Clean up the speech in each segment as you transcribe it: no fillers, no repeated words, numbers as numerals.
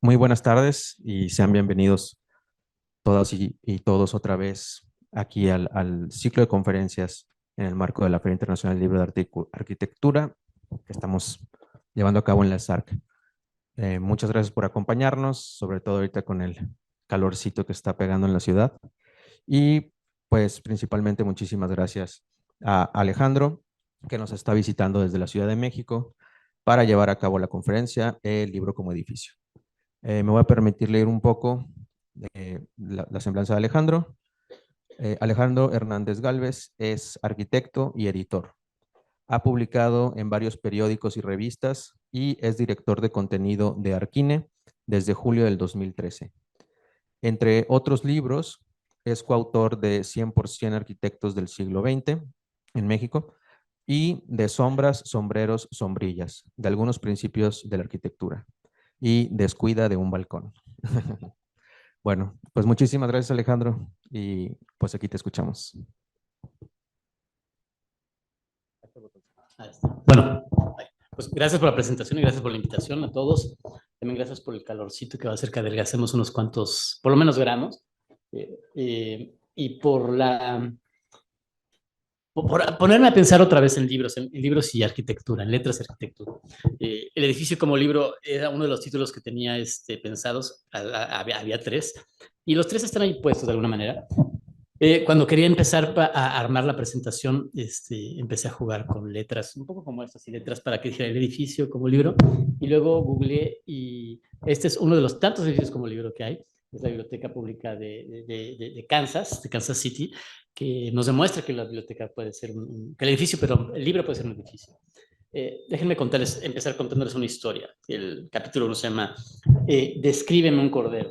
Muy buenas tardes y sean bienvenidos todas y todos otra vez aquí al ciclo de conferencias en el marco de la Feria Internacional del Libro de Arquitectura que estamos llevando a cabo en la SARC. Muchas gracias por acompañarnos, sobre todo ahorita con el calorcito que está pegando en la ciudad. Y pues principalmente muchísimas gracias a Alejandro, que nos está visitando desde la Ciudad de México para llevar a cabo la conferencia El libro como edificio. Me voy a permitir leer un poco la semblanza de Alejandro. Alejandro Hernández Gálvez es arquitecto y editor. Ha publicado en varios periódicos y revistas y es director de contenido de Arquine desde julio del 2013. Entre otros libros, es coautor de 100% Arquitectos del siglo XX en México y de Sombras, Sombreros, Sombrillas, de algunos principios de la arquitectura y Descuida de un balcón. Bueno, pues muchísimas gracias, Alejandro, y pues aquí te escuchamos. Bueno, pues gracias por la presentación y gracias por la invitación a todos. También gracias por el calorcito que va a hacer que adelgacemos unos cuantos, por lo menos gramos, y por ponerme a pensar otra vez en libros y arquitectura, en letras y arquitectura. El edificio como libro era uno de los títulos que tenía pensados, había tres, y los tres están ahí puestos de alguna manera. Cuando quería empezar a armar la presentación, empecé a jugar con letras, un poco como estas, y letras para que dijera el edificio como libro, y luego googleé, y este es uno de los tantos edificios como libro que hay, es la Biblioteca Pública de Kansas City, que nos demuestra que la biblioteca puede ser que el edificio, pero el libro puede ser un edificio. Déjenme empezar contándoles una historia. El capítulo 1 se llama Descríbeme un cordero.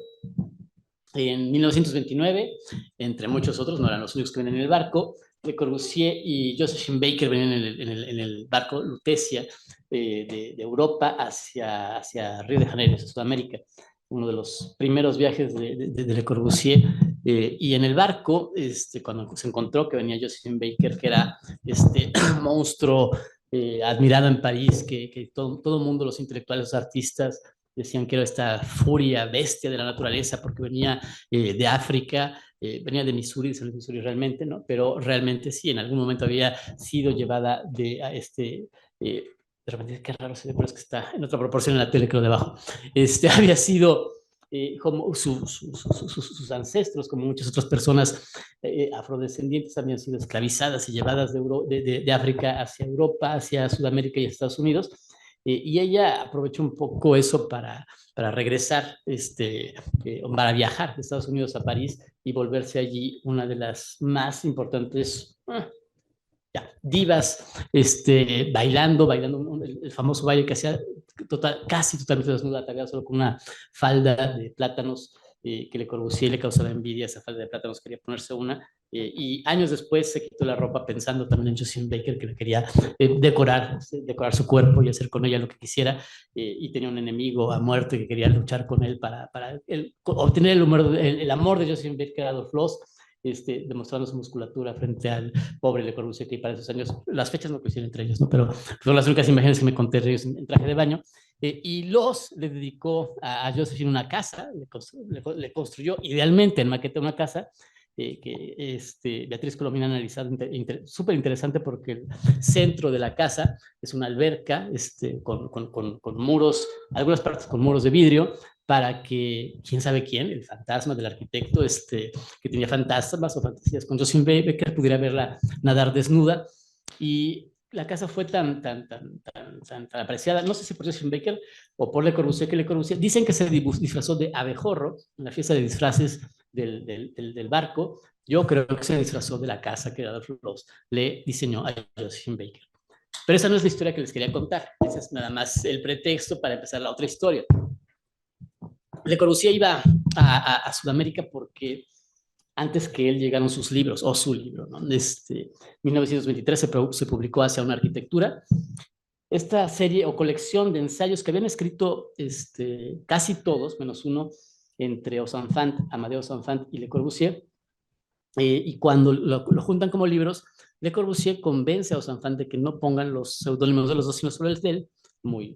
En 1929, entre muchos otros, no eran los únicos que venían en el barco, Le Corbusier y Josephine Baker venían en el barco Lutecia de Europa hacia Río de Janeiro, hacia Sudamérica, uno de los primeros viajes de Le Corbusier. Y en el barco, cuando se encontró que venía Josephine Baker, que era este monstruo admirado en París, que todo el mundo, los intelectuales, los artistas, decían que era esta furia bestia de la naturaleza porque venía de África, venía de Missouri, de Missouri realmente, ¿no? Pero realmente sí, en algún momento había sido llevada de repente, qué raro se ve, pero es que está en otra proporción en la tele, creo, debajo. Había sido como sus ancestros, como muchas otras personas afrodescendientes, habían sido esclavizadas y llevadas de África hacia Europa, hacia Sudamérica y Estados Unidos. Y ella aprovechó un poco eso para regresar, para viajar de Estados Unidos a París y volverse allí una de las más importantes divas, bailando el famoso baile que hacía casi totalmente desnuda, atacada solo con una falda de plátanos, que Le Corbusier le causaba envidia esa falda de plátanos, quería ponerse una, y años después se quitó la ropa pensando también en Josephine Baker, que le quería decorar su cuerpo y hacer con ella lo que quisiera, y tenía un enemigo a muerte que quería luchar con él para obtener el amor de Josephine Baker, Adolf Loos, demostrando su musculatura frente al pobre Le Corbusier, que para esos años, las fechas no coinciden entre ellos, ¿no? Pero son las únicas imágenes que me conté de ellos en traje de baño. Y Loos le dedicó a Josephine una casa, le construyó idealmente en maqueta una casa, que Beatriz Colomina ha analizado, súper interesante, porque el centro de la casa es una alberca con muros, algunas partes con muros de vidrio, para que, quién sabe quién, el fantasma del arquitecto, que tenía fantasmas o fantasías con Josephine Baker, pudiera verla nadar desnuda. Y la casa fue tan apreciada, no sé si por Josephine Baker o por Le Corbusier, que Le Corbusier dicen que se disfrazó de abejorro en la fiesta de disfraces del barco. Yo creo que se disfrazó de la casa que Adolf Loos le diseñó a Josephine Baker. Pero esa no es la historia que les quería contar, ese es nada más el pretexto para empezar la otra historia. Le Corbusier iba a Sudamérica porque antes que él llegaron sus libros, o su libro, ¿no? 1923 se publicó Hacia una arquitectura, esta serie o colección de ensayos que habían escrito casi todos, menos uno, entre Ozanfant, Amadeo Ozanfant y Le Corbusier, y cuando lo juntan como libros, Le Corbusier convence a Ozanfant de que no pongan los seudónimos de los dos, sino solo el de él, muy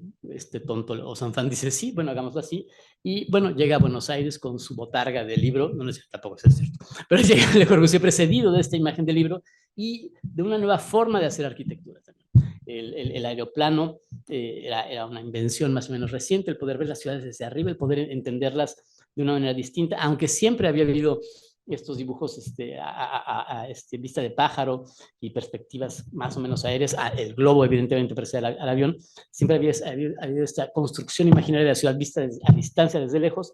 tonto, o Sanfán dice, sí, bueno, hagámoslo así, y bueno, llega a Buenos Aires con su botarga de libro, no es tampoco es cierto, pero llega Le Corbusier precedido de esta imagen del libro y de una nueva forma de hacer arquitectura también. El aeroplano era una invención más o menos reciente, el poder ver las ciudades desde arriba, el poder entenderlas de una manera distinta, aunque siempre había habido estos dibujos a vista de pájaro y perspectivas más o menos aéreas, el globo evidentemente precede al avión, siempre había habido esta construcción imaginaria de la ciudad vista a distancia desde lejos.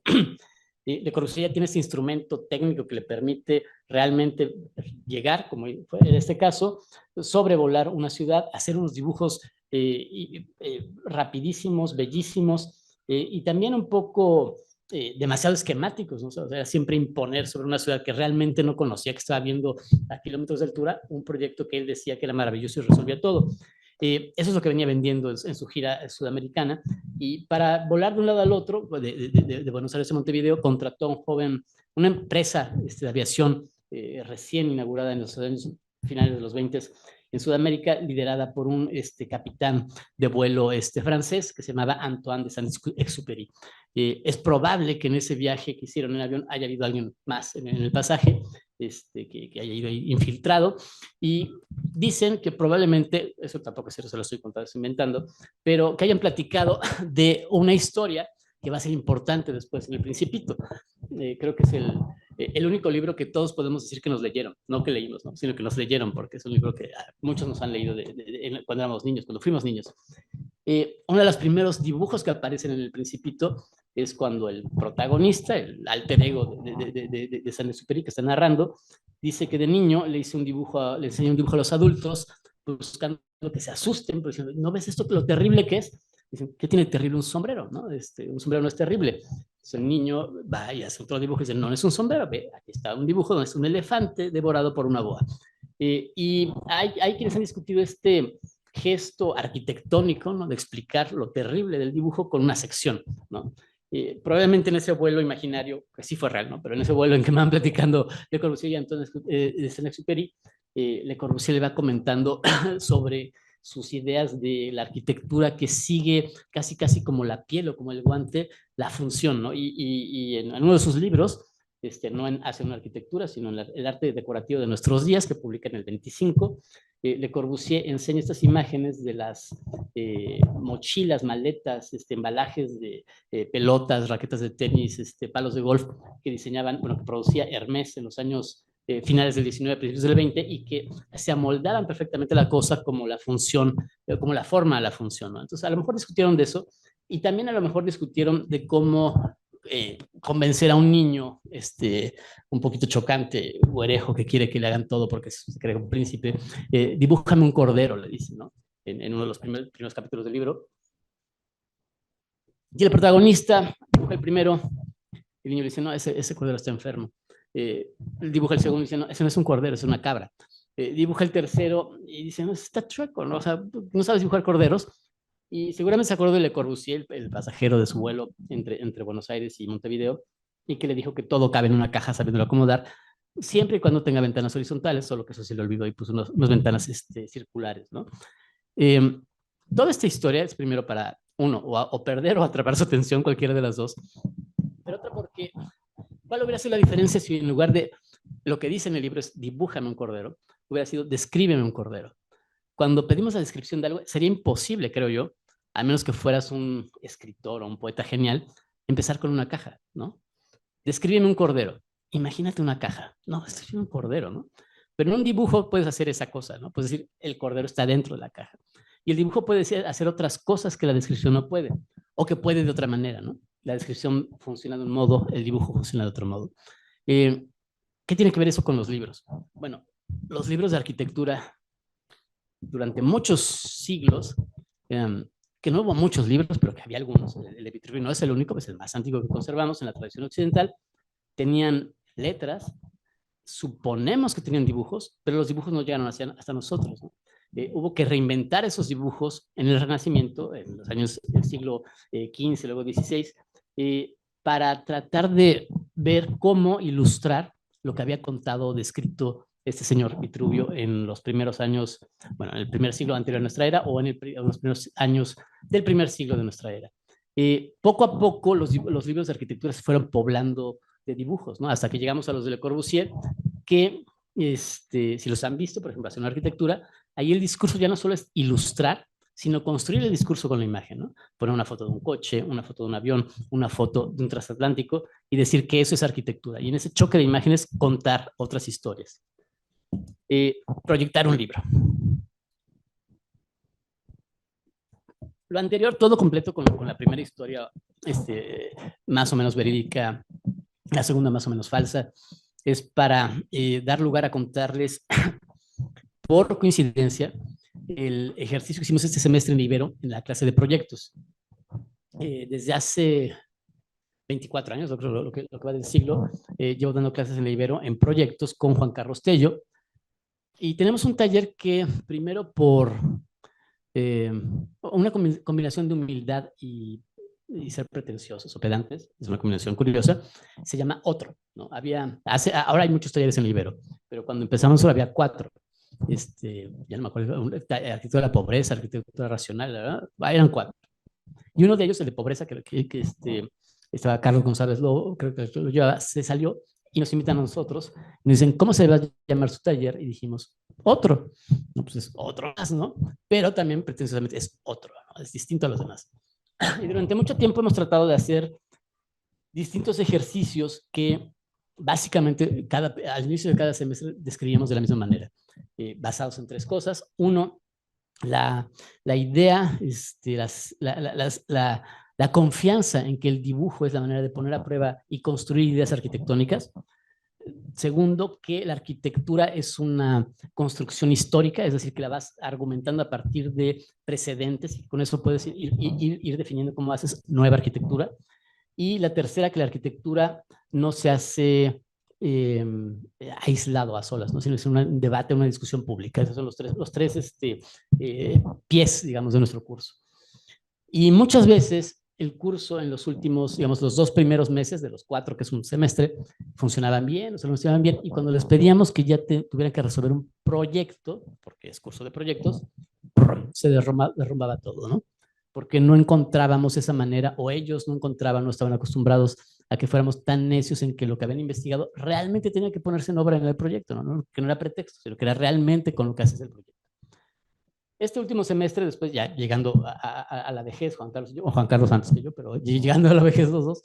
Le Corbusier ya tiene este instrumento técnico que le permite realmente llegar, como fue en este caso, sobrevolar una ciudad, hacer unos dibujos rapidísimos, bellísimos, y también un poco demasiado esquemáticos, ¿no? O sea, siempre imponer sobre una ciudad que realmente no conocía, que estaba viendo a kilómetros de altura, un proyecto que él decía que era maravilloso y resolvía todo. Eso es lo que venía vendiendo en su gira sudamericana, y para volar de un lado al otro, de Buenos Aires a Montevideo, contrató a un joven, una empresa de aviación recién inaugurada en los años finales de los 20 en Sudamérica, liderada por un capitán de vuelo francés que se llamaba Antoine de Saint-Exupéry. Es probable que en ese viaje que hicieron en avión haya habido alguien más en el pasaje, que haya ido infiltrado, y dicen que probablemente, eso tampoco se lo estoy contando, estoy inventando, pero que hayan platicado de una historia que va a ser importante después en El Principito. Creo que es el único libro que todos podemos decir que nos leyeron, no que leímos, ¿no? Sino que nos leyeron, porque es un libro que muchos nos han leído cuando éramos niños, cuando fuimos niños. Uno de los primeros dibujos que aparecen en El Principito es cuando el protagonista, el alter ego de Saint-Exupéry, que está narrando, dice que de niño le enseñó un dibujo a los adultos, buscando que se asusten, pues, ¿no ves esto, lo terrible que es? Dicen, ¿qué tiene terrible un sombrero? ¿No? Un sombrero no es terrible. Entonces el niño va y hace otro dibujo y dice, no es un sombrero, ve, aquí está un dibujo donde es un elefante devorado por una boa. Y hay quienes han discutido este gesto arquitectónico, ¿no? De explicar lo terrible del dibujo con una sección, ¿no? Probablemente en ese vuelo imaginario, que sí fue real, ¿no? Pero en ese vuelo en que me van platicando Le Corbusier y Antoine de Saint-Exupéry, Le Corbusier le va comentando sobre sus ideas de la arquitectura que sigue casi casi como la piel o como el guante, la función, ¿no? Y en uno de sus libros, no en Hacia una arquitectura, sino en el arte decorativo de nuestros días, que publica en el 25, Le Corbusier enseña estas imágenes de las mochilas, maletas, embalajes de pelotas, raquetas de tenis, palos de golf que diseñaban, bueno, que producía Hermès en los años finales del 19, principios del 20, y que se amoldaban perfectamente la cosa como la función, como la forma de la función, ¿no? Entonces, a lo mejor discutieron de eso, y también a lo mejor discutieron de cómo convencer a un niño un poquito chocante, güerejo, que quiere que le hagan todo porque se cree un príncipe. Dibújame un cordero, le dice, ¿no? En uno de los primeros capítulos del libro. Y el protagonista dibuja el primero, el niño le dice, no, ese cordero está enfermo. Dibuja el segundo y dice, no, ese no es un cordero, es una cabra. Dibuja el tercero y dice, no, está chueco, ¿no? O sea, no sabes dibujar corderos. Y seguramente se acordó de Le Corbusier, el pasajero de su vuelo entre Buenos Aires y Montevideo, y que le dijo que todo cabe en una caja sabiéndolo acomodar, siempre y cuando tenga ventanas horizontales, solo que eso se le olvidó y puso unas ventanas circulares, ¿no? Eh, Toda esta historia es primero para uno, o perder o atrapar su atención, cualquiera de las dos, pero otra porque, ¿cuál hubiera sido la diferencia si en lugar de lo que dice en el libro es dibújame un cordero, hubiera sido descríbeme un cordero? Cuando pedimos la descripción de algo, sería imposible, creo yo, a menos que fueras un escritor o un poeta genial, empezar con una caja, ¿no? Descríbeme un cordero. Imagínate una caja. No, es un cordero, ¿no? Pero en un dibujo puedes hacer esa cosa, ¿no? Puedes decir, el cordero está dentro de la caja. Y el dibujo puede hacer otras cosas que la descripción no puede, o que puede de otra manera, ¿no? La descripción funciona de un modo, el dibujo funciona de otro modo. Eh, ¿Qué tiene que ver eso con los libros? Bueno, los libros de arquitectura durante muchos siglos, que no hubo muchos libros, pero que había algunos. El de Vitruvio no es el único, es el más antiguo que conservamos en la tradición occidental. Tenían letras, suponemos que tenían dibujos, pero los dibujos no llegaron hasta nosotros, ¿no? Hubo que reinventar esos dibujos en el Renacimiento, en los años del siglo XV, luego XVI, para tratar de ver cómo ilustrar lo que había contado o descrito este señor Vitruvio en los primeros años, bueno, en el primer siglo anterior a nuestra era o en los primeros años del primer siglo de nuestra era. Poco a poco los libros de arquitectura se fueron poblando de dibujos, ¿no? Hasta que llegamos a los de Le Corbusier, que si los han visto, por ejemplo, hacer una arquitectura, ahí el discurso ya no solo es ilustrar, sino construir el discurso con la imagen, ¿no? Poner una foto de un coche, una foto de un avión, una foto de un transatlántico y decir que eso es arquitectura. Y en ese choque de imágenes contar otras historias. Proyectar un libro. Lo anterior, todo completo con la primera historia más o menos verídica, la segunda más o menos falsa, es para dar lugar a contarles, por coincidencia, el ejercicio que hicimos este semestre en Ibero, en la clase de proyectos. Desde hace 24 años, lo que va del siglo, llevo dando clases en la Ibero en proyectos con Juan Carlos Tello. Y tenemos un taller que, primero por una combinación de humildad y ser pretenciosos o pedantes, es una combinación curiosa, se llama Otro, ¿no? Ahora hay muchos talleres en el Ibero, pero cuando empezamos solo había 4. Ya no me acuerdo, arquitectura de la pobreza, arquitectura racional, ¿verdad? Eran 4. Y uno de ellos, el de pobreza, que estaba Carlos González Lobo, creo que lo llevaba, se salió y nos invitan a nosotros. Y nos dicen, ¿cómo se va a llamar su taller? Y dijimos, Otro. No, pues es otro más, ¿no? Pero también pretenciosamente es otro, ¿no? Es distinto a los demás. Y durante mucho tiempo hemos tratado de hacer distintos ejercicios que básicamente al inicio de cada semestre describíamos de la misma manera, basados en 3 cosas. Uno, la idea, la confianza en que el dibujo es la manera de poner a prueba y construir ideas arquitectónicas. Segundo, que la arquitectura es una construcción histórica, es decir, que la vas argumentando a partir de precedentes y con eso puedes ir definiendo cómo haces nueva arquitectura. Y la tercera, que la arquitectura no se hace aislado a solas, ¿no? Sino es un debate, una discusión pública. Esos son los tres pies, digamos, de nuestro curso. Y muchas veces el curso en los últimos, digamos, los 2 primeros meses de los 4, que es un semestre, funcionaban bien, funcionaban bien, y cuando les pedíamos que ya tuvieran que resolver un proyecto, porque es curso de proyectos, se derrumbaba todo, ¿no? Porque no encontrábamos esa manera, o ellos no encontraban, no estaban acostumbrados a que fuéramos tan necios en que lo que habían investigado realmente tenía que ponerse en obra en el proyecto, ¿no? Que no era pretexto, sino que era realmente con lo que haces el proyecto. Este último semestre, después ya llegando a la vejez, Juan Carlos y yo, o Juan Carlos antes que yo, pero llegando a la vejez los dos,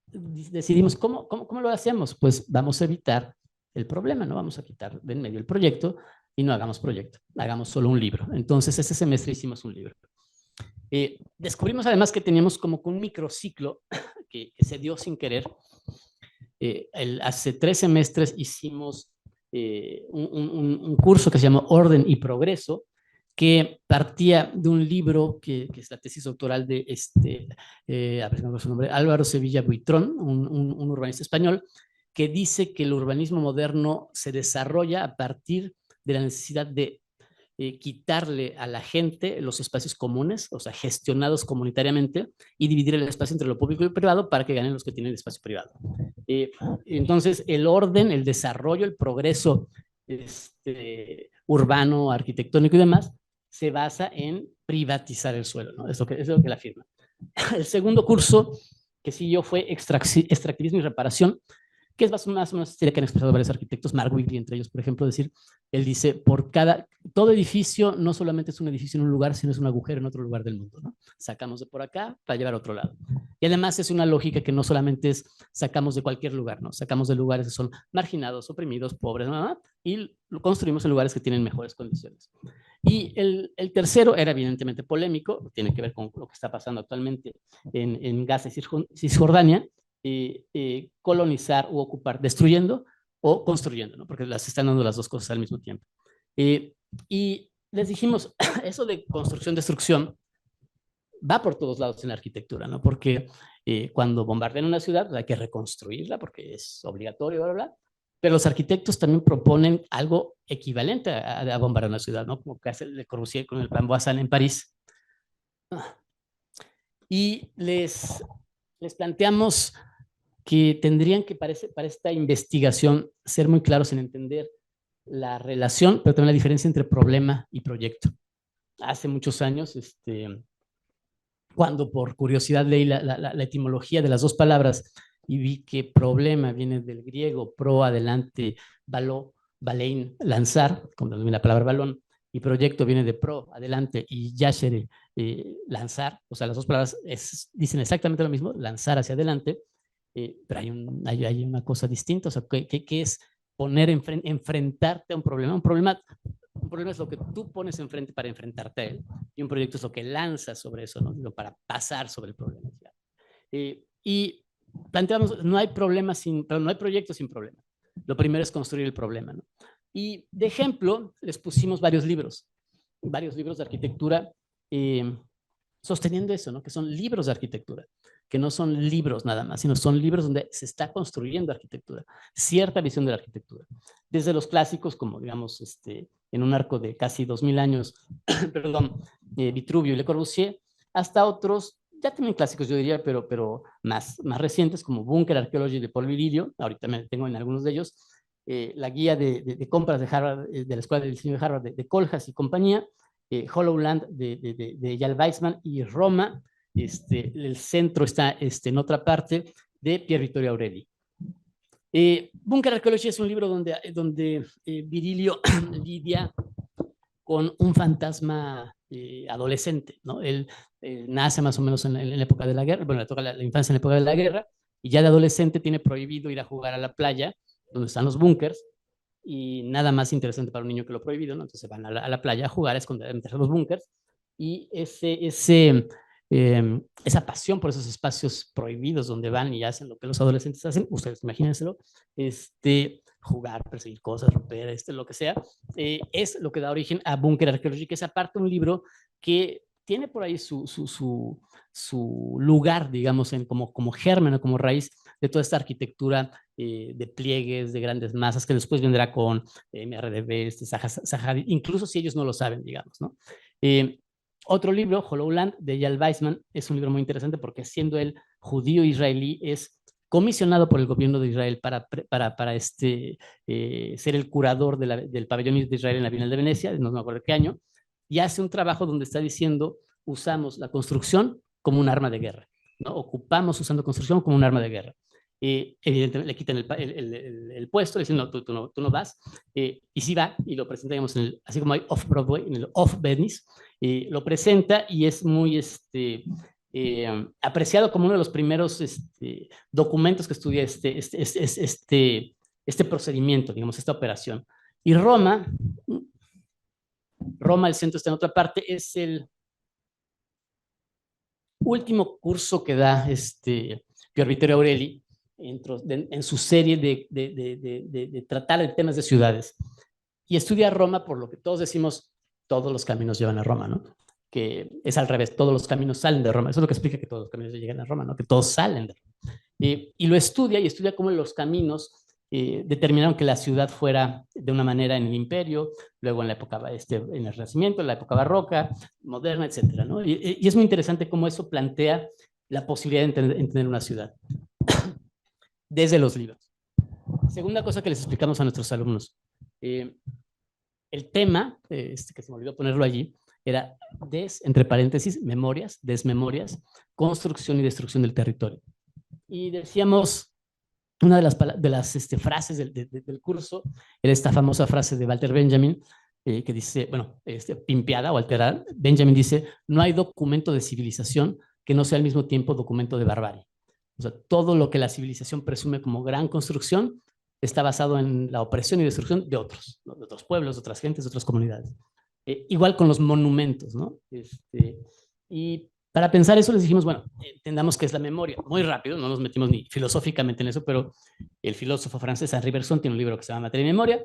decidimos, ¿cómo lo hacemos? Pues vamos a evitar el problema, ¿no? Vamos a quitar de en medio el proyecto y no hagamos proyecto, hagamos solo un libro. Entonces, este semestre hicimos un libro. Descubrimos además que teníamos como un microciclo que se dio sin querer. Hace 3 semestres hicimos un curso que se llama Orden y Progreso, que partía de un libro que es la tesis doctoral de a ver si me acuerdo su nombre, Álvaro Sevilla Buitrón, un urbanista español, que dice que el urbanismo moderno se desarrolla a partir de la necesidad de quitarle a la gente los espacios comunes, o sea, gestionados comunitariamente, y dividir el espacio entre lo público y lo privado para que ganen los que tienen espacio privado. Entonces, el orden, el desarrollo, el progreso urbano, arquitectónico y demás, se basa en privatizar el suelo, ¿no? Es lo que él afirma. El segundo curso que siguió fue extractivismo y reparación, que es más o menos una historia que han expresado varios arquitectos, Mark Wigley entre ellos, por ejemplo, él dice, todo edificio no solamente es un edificio en un lugar, sino es un agujero en otro lugar del mundo, ¿no? Sacamos de por acá para llevar a otro lado. Y además es una lógica que no solamente es sacamos de cualquier lugar, ¿no? Sacamos de lugares que son marginados, oprimidos, pobres, ¿no? Y lo construimos en lugares que tienen mejores condiciones. Y el tercero era evidentemente polémico, tiene que ver con lo que está pasando actualmente en Gaza y Cisjordania, colonizar u ocupar, destruyendo o construyendo, ¿no? Porque las están dando las dos cosas al mismo tiempo. Y les dijimos, eso de construcción-destrucción va por todos lados en la arquitectura, ¿no? Porque cuando bombardean una ciudad, pues hay que reconstruirla porque es obligatorio, bla, bla, bla. Pero los arquitectos también proponen algo equivalente a bombardear una ciudad, ¿no? Como que hace Le Corbusier con el plan Boissin en París. Y les planteamos que tendrían que, para esta investigación, ser muy claros en entender la relación, pero también la diferencia entre problema y proyecto. Hace muchos años, cuando por curiosidad leí la etimología de las dos palabras y vi que problema viene del griego pro, adelante, baló, balein, lanzar, como la palabra balón, y proyecto viene de pro, adelante, y yashere, lanzar, o sea, las dos palabras dicen exactamente lo mismo, lanzar hacia adelante, pero hay una cosa distinta, o sea, que es enfrentarte a un problema. Un problema es lo que tú pones enfrente para enfrentarte a él, y un proyecto es lo que lanzas sobre eso, ¿no? Para pasar sobre el problema. Y planteamos, no hay problema no hay proyecto sin problema. Lo primero es construir el problema, ¿no? Y de ejemplo, les pusimos varios libros de arquitectura, sosteniendo eso, ¿no? Que son libros de arquitectura, que no son libros nada más, sino son libros donde se está construyendo arquitectura, cierta visión de la arquitectura. Desde los clásicos, como digamos, en un arco de casi 2000 años, perdón, Vitruvio y Le Corbusier, hasta otros, ya también clásicos yo diría, pero más recientes, como Bunker Archaeology de Paul Virilio, ahorita me tengo en algunos de ellos, la guía de compras de Harvard, de la Escuela de Diseño de Harvard, de Coljas y compañía, Hollowland de Eyal Weizmann, y Roma, el centro está en otra parte, de Pier Vittorio Aureli. Bunker Archaeology es un libro donde Virilio lidia con un fantasma adolescente, ¿no? Él nace más o menos en la época de la guerra, bueno, le toca la infancia en la época de la guerra, y ya de adolescente tiene prohibido ir a jugar a la playa, donde están los búnkers, y nada más interesante para un niño que lo prohibido, ¿no? Entonces van a la playa a jugar, a esconder entre los búnkers, y esa pasión por esos espacios prohibidos donde van y hacen lo que los adolescentes hacen, ustedes imagínenselo, jugar, perseguir cosas, romper, lo que sea, es lo que da origen a Bunker Archaeology, que es aparte un libro que tiene por ahí su lugar, digamos, como germen o como raíz de toda esta arquitectura de pliegues, de grandes masas, que después vendrá con MRDB, Zaha, incluso si ellos no lo saben, digamos, ¿no? Otro libro, Hollowland, de Eyal Weizmann, es un libro muy interesante porque siendo él judío israelí, es comisionado por el gobierno de Israel para ser el curador del pabellón de Israel en la Bienal de Venecia, no me acuerdo qué año, y hace un trabajo donde está diciendo, usamos la construcción como un arma de guerra, ¿no? Ocupamos usando construcción como un arma de guerra. Evidentemente le quitan el puesto, le dicen, no, tú no vas, y sí va, y lo presenta, digamos, así como hay Off-Broadway, en el Off-Venice, lo presenta y es muy apreciado como uno de los primeros documentos que estudia este procedimiento, digamos, esta operación. Y Roma, el centro está en otra parte, es el último curso que da Pier Vittorio Aureli en su serie de tratar de temas de ciudades. Y estudia Roma por lo que todos decimos, todos los caminos llevan a Roma, ¿no? Que es al revés, todos los caminos salen de Roma. Eso es lo que explica que todos los caminos llegan a Roma, ¿no? Que todos salen de Roma. Y lo estudia cómo los caminos determinaron que la ciudad fuera de una manera en el imperio, luego en la época, en el Renacimiento, en la época barroca, moderna, etcétera, ¿no? Y es muy interesante cómo eso plantea la posibilidad de entender una ciudad desde los libros. Segunda cosa que les explicamos a nuestros alumnos. El tema, que se me olvidó ponerlo allí, era entre paréntesis, memorias, desmemorias, construcción y destrucción del territorio. Y decíamos, una de las frases del curso era esta famosa frase de Walter Benjamin, que dice, bueno, pimpeada o alterada. Benjamin dice, no hay documento de civilización que no sea al mismo tiempo documento de barbarie. O sea, todo lo que la civilización presume como gran construcción está basado en la opresión y destrucción de otros, ¿no? De otros pueblos, de otras gentes, de otras comunidades. Igual con los monumentos, ¿no? Y para pensar eso les dijimos, bueno, entendamos qué es la memoria. Muy rápido, no nos metimos ni filosóficamente en eso, pero el filósofo francés Henri Bergson tiene un libro que se llama Materia y Memoria,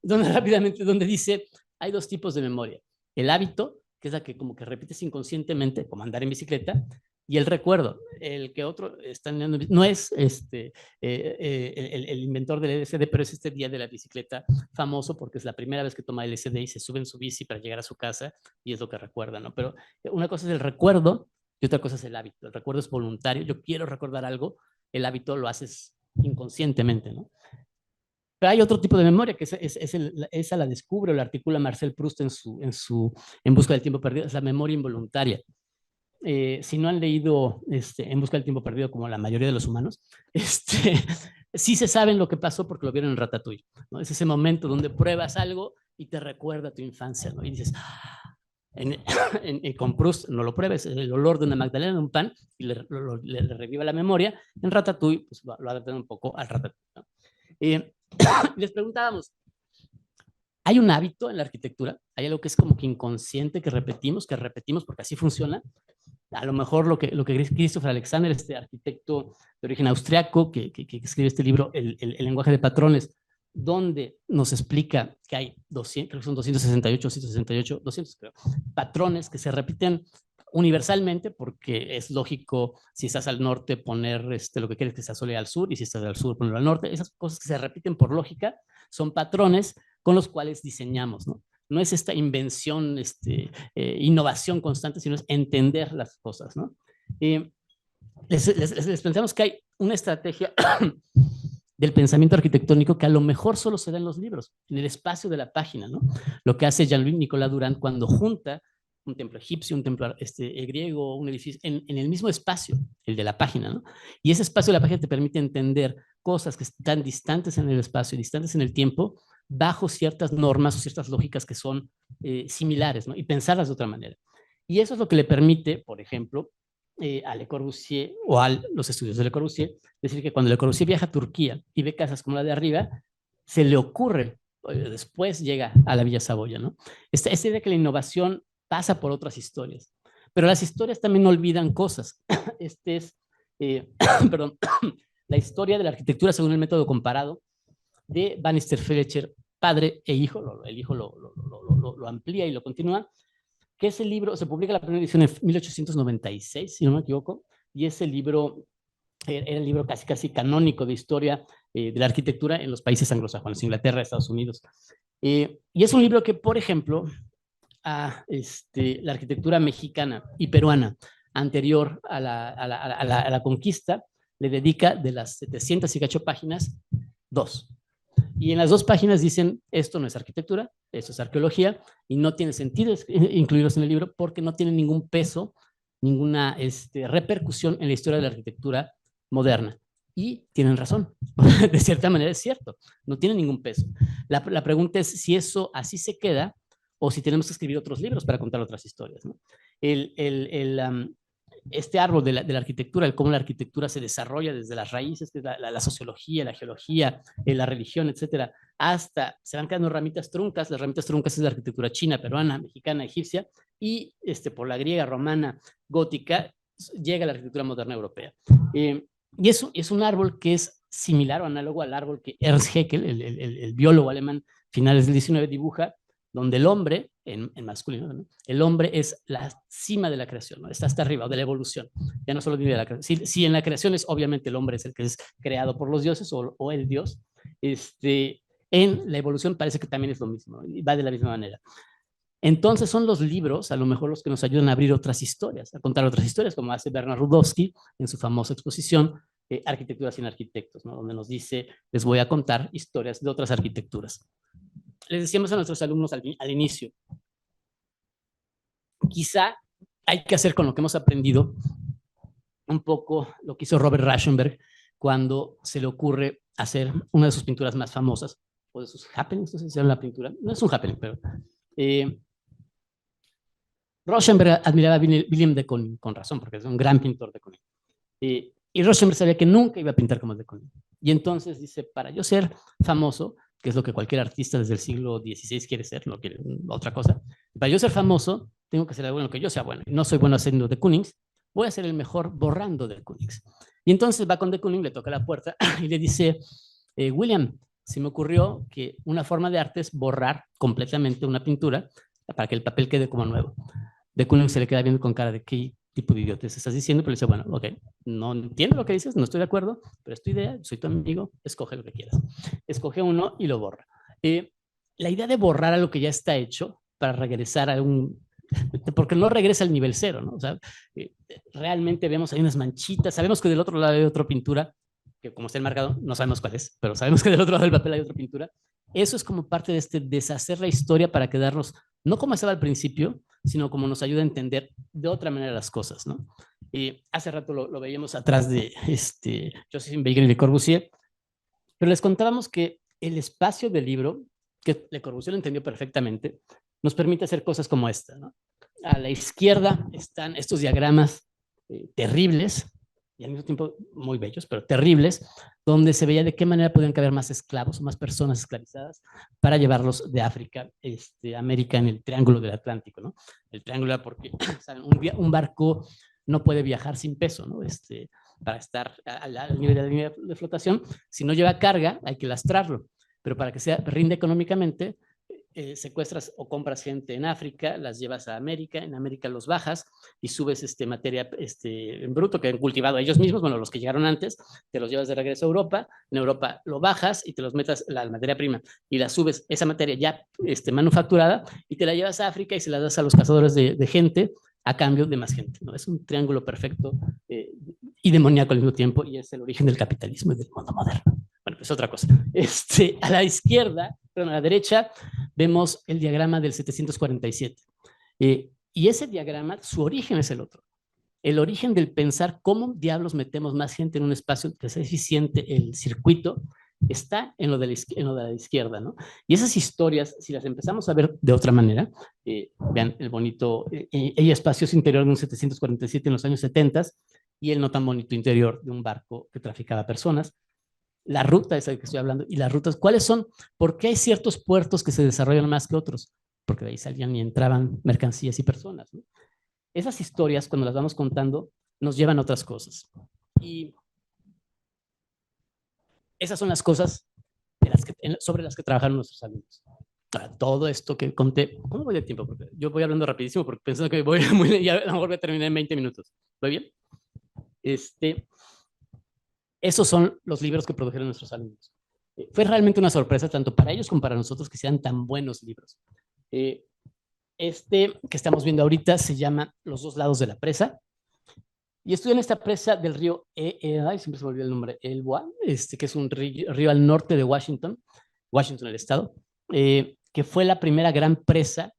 donde dice, hay dos tipos de memoria. El hábito, que es la que como que repites inconscientemente, como andar en bicicleta, y el recuerdo, el que otro está no es el inventor del LSD, pero es este día de la bicicleta famoso porque es la primera vez que toma LSD y se sube en su bici para llegar a su casa y es lo que recuerda, ¿no? Pero una cosa es el recuerdo y otra cosa es el hábito. El recuerdo es voluntario, yo quiero recordar algo, el hábito lo haces inconscientemente, ¿no? Pero hay otro tipo de memoria, que esa la descubre o la articula Marcel Proust En busca del tiempo perdido, es la memoria involuntaria. Si no han leído En busca del tiempo perdido, como la mayoría de los humanos, sí se saben lo que pasó porque lo vieron en Ratatouille, ¿no? Es ese momento donde pruebas algo y te recuerda a tu infancia, ¿no? Y dices, con Proust no lo pruebes, el olor de una magdalena, de un pan, y le reviva la memoria. En Ratatouille, pues lo adaptan un poco al Ratatouille, ¿no? Les preguntábamos, ¿hay un hábito en la arquitectura? ¿Hay algo que es como que inconsciente, que repetimos porque así funciona? A lo mejor lo que Christopher Alexander, este arquitecto de origen austriaco, que escribe este libro, el lenguaje de patrones, donde nos explica que hay 200, creo que son 268, 168, 200 creo, patrones que se repiten universalmente, porque es lógico, si estás al norte, poner lo que quieres que se asole al sur, y si estás al sur, ponerlo al norte. Esas cosas que se repiten por lógica son patrones con los cuales diseñamos, ¿no? No es esta invención, innovación constante, sino es entender las cosas, ¿no? Les pensamos que hay una estrategia del pensamiento arquitectónico que a lo mejor solo se da en los libros, en el espacio de la página, ¿no? Lo que hace Jean-Louis Nicolas Durand cuando junta un templo egipcio, un templo griego, un edificio, en el mismo espacio, el de la página, ¿no? Y ese espacio de la página te permite entender cosas que están distantes en el espacio, distantes en el tiempo, bajo ciertas normas o ciertas lógicas que son similares, ¿no? Y pensarlas de otra manera. Y eso es lo que le permite, por ejemplo, a Le Corbusier o a los estudios de Le Corbusier, decir que cuando Le Corbusier viaja a Turquía y ve casas como la de arriba, se le ocurre, después llega a la Villa Saboya, ¿no? Esta idea de que la innovación pasa por otras historias, pero las historias también olvidan cosas. Perdón, la historia de la arquitectura según el método comparado de Bannister Fletcher, padre e hijo. El hijo lo amplía y lo continúa, que ese libro se publica la primera edición en 1896, si no me equivoco, y ese libro era el libro casi canónico de historia de la arquitectura en los países anglosajones, Inglaterra, Estados Unidos. Y es un libro que, por ejemplo, a la arquitectura mexicana y peruana anterior a la conquista, le dedica de las 700 y cacho páginas, 2. Y en las 2 páginas dicen, esto no es arquitectura, esto es arqueología, y no tiene sentido incluirlos en el libro porque no tienen ningún peso, ninguna repercusión en la historia de la arquitectura moderna. Y tienen razón, de cierta manera es cierto, no tiene ningún peso. La pregunta es si eso así se queda o si tenemos que escribir otros libros para contar otras historias, ¿no? Este árbol de la arquitectura, el cómo la arquitectura se desarrolla desde las raíces, que es la sociología, la geología, la religión, etcétera, hasta se van quedando ramitas truncas. Las ramitas truncas es la arquitectura china, peruana, mexicana, egipcia, y por la griega, romana, gótica, llega la arquitectura moderna europea. Y eso es un árbol que es similar o análogo al árbol que Ernst Haeckel, el biólogo alemán, finales del 19, dibuja, donde el hombre, en masculino, ¿no? El hombre es la cima de la creación, ¿no? Está hasta arriba, o de la evolución. Ya no solo vive de la creación. Si en la creación es, obviamente, el hombre es el que es creado por los dioses o el dios, en la evolución parece que también es lo mismo, ¿no? Y va de la misma manera. Entonces son los libros, a lo mejor, los que nos ayudan a abrir otras historias, a contar otras historias, como hace Bernard Rudowski en su famosa exposición Arquitectura sin arquitectos, ¿no? Donde nos dice, les voy a contar historias de otras arquitecturas. Les decíamos a nuestros alumnos al inicio, quizá hay que hacer con lo que hemos aprendido un poco lo que hizo Robert Rauschenberg cuando se le ocurre hacer una de sus pinturas más famosas, o de sus happenings, no sé si era la pintura, no es un happening, pero Rauschenberg admiraba a William de Kooning, con razón, porque es un gran pintor de Kooning. Y Rauschenberg sabía que nunca iba a pintar como de Kooning. Y entonces dice, para yo ser famoso, que es lo que cualquier artista desde el siglo XVI quiere ser, no quiere otra cosa, para yo ser famoso, tengo que ser bueno que yo sea bueno. Y no soy bueno haciendo de Kooning, voy a ser el mejor borrando de Kooning. Y entonces va con de Kooning, le toca la puerta y le dice, William, se me ocurrió que una forma de arte es borrar completamente una pintura para que el papel quede como nuevo. De Kooning se le queda viendo con cara de qué tipo de idiotez estás diciendo, pero le dice, bueno, ok, no entiendo lo que dices, no estoy de acuerdo, pero es tu idea, soy tu amigo, escoge lo que quieras. Escoge uno y lo borra. La idea de borrar algo que ya está hecho para regresar a un... porque no regresa al nivel cero, ¿no? O sea, realmente vemos ahí unas manchitas, sabemos que del otro lado hay otra pintura, que como está enmarcado, no sabemos cuál es, pero sabemos que del otro lado del papel hay otra pintura. Eso es como parte de este deshacer la historia para quedarnos, no como estaba al principio, sino como nos ayuda a entender de otra manera las cosas, ¿no? Y hace rato lo veíamos atrás de Josephine Baker y Le Corbusier, pero les contábamos que el espacio del libro, que Le Corbusier lo entendió perfectamente, nos permite hacer cosas como esta, ¿no? A la izquierda están estos diagramas terribles, y al mismo tiempo muy bellos, pero terribles, donde se veía de qué manera podían caber más esclavos, más personas esclavizadas para llevarlos de África a América en el Triángulo del Atlántico, ¿no? El triángulo era porque, ¿saben? Un barco no puede viajar sin peso, ¿no? Para estar al nivel de la línea de flotación, si no lleva carga, hay que lastrarlo, pero para que rinde económicamente, secuestras o compras gente en África, las llevas a América, en América los bajas y subes materia en bruto que han cultivado ellos mismos, bueno, los que llegaron antes, te los llevas de regreso a Europa, en Europa lo bajas y te los metas la materia prima y la subes, esa materia ya manufacturada, y te la llevas a África y se la das a los cazadores de gente a cambio de más gente, ¿no? Es un triángulo perfecto y demoníaco al mismo tiempo, y es el origen del capitalismo y del mundo moderno. Bueno, pues otra cosa. A la izquierda, perdón, a la derecha, vemos el diagrama del 747. Y ese diagrama, su origen es el otro. El origen del pensar cómo diablos metemos más gente en un espacio que sea eficiente el circuito está en lo de la izquierda, ¿no? Y esas historias, si las empezamos a ver de otra manera, vean el bonito espacio interior de un 747 en los años 70 y el no tan bonito interior de un barco que traficaba personas, la ruta esa que estoy hablando y las rutas, ¿cuáles son? ¿Por qué hay ciertos puertos que se desarrollan más que otros? Porque de ahí salían y entraban mercancías y personas, ¿no? Esas historias, cuando las vamos contando, nos llevan a otras cosas. Y esas son las cosas sobre las que trabajaron nuestros alumnos. Ahora, todo esto que conté, ¿cómo voy de tiempo? Porque yo voy hablando rapidísimo porque pensando que voy muy, y a lo mejor voy a terminar en 20 minutos. ¿Voy bien? Esos son los libros que produjeron nuestros alumnos. Fue realmente una sorpresa tanto para ellos como para nosotros que sean tan buenos libros. Que estamos viendo ahorita se llama Los dos lados de la presa, y estudió en esta presa del río siempre se me olvida el nombre, Elboa, que es un río al norte de Washington, el estado, que fue la primera gran presa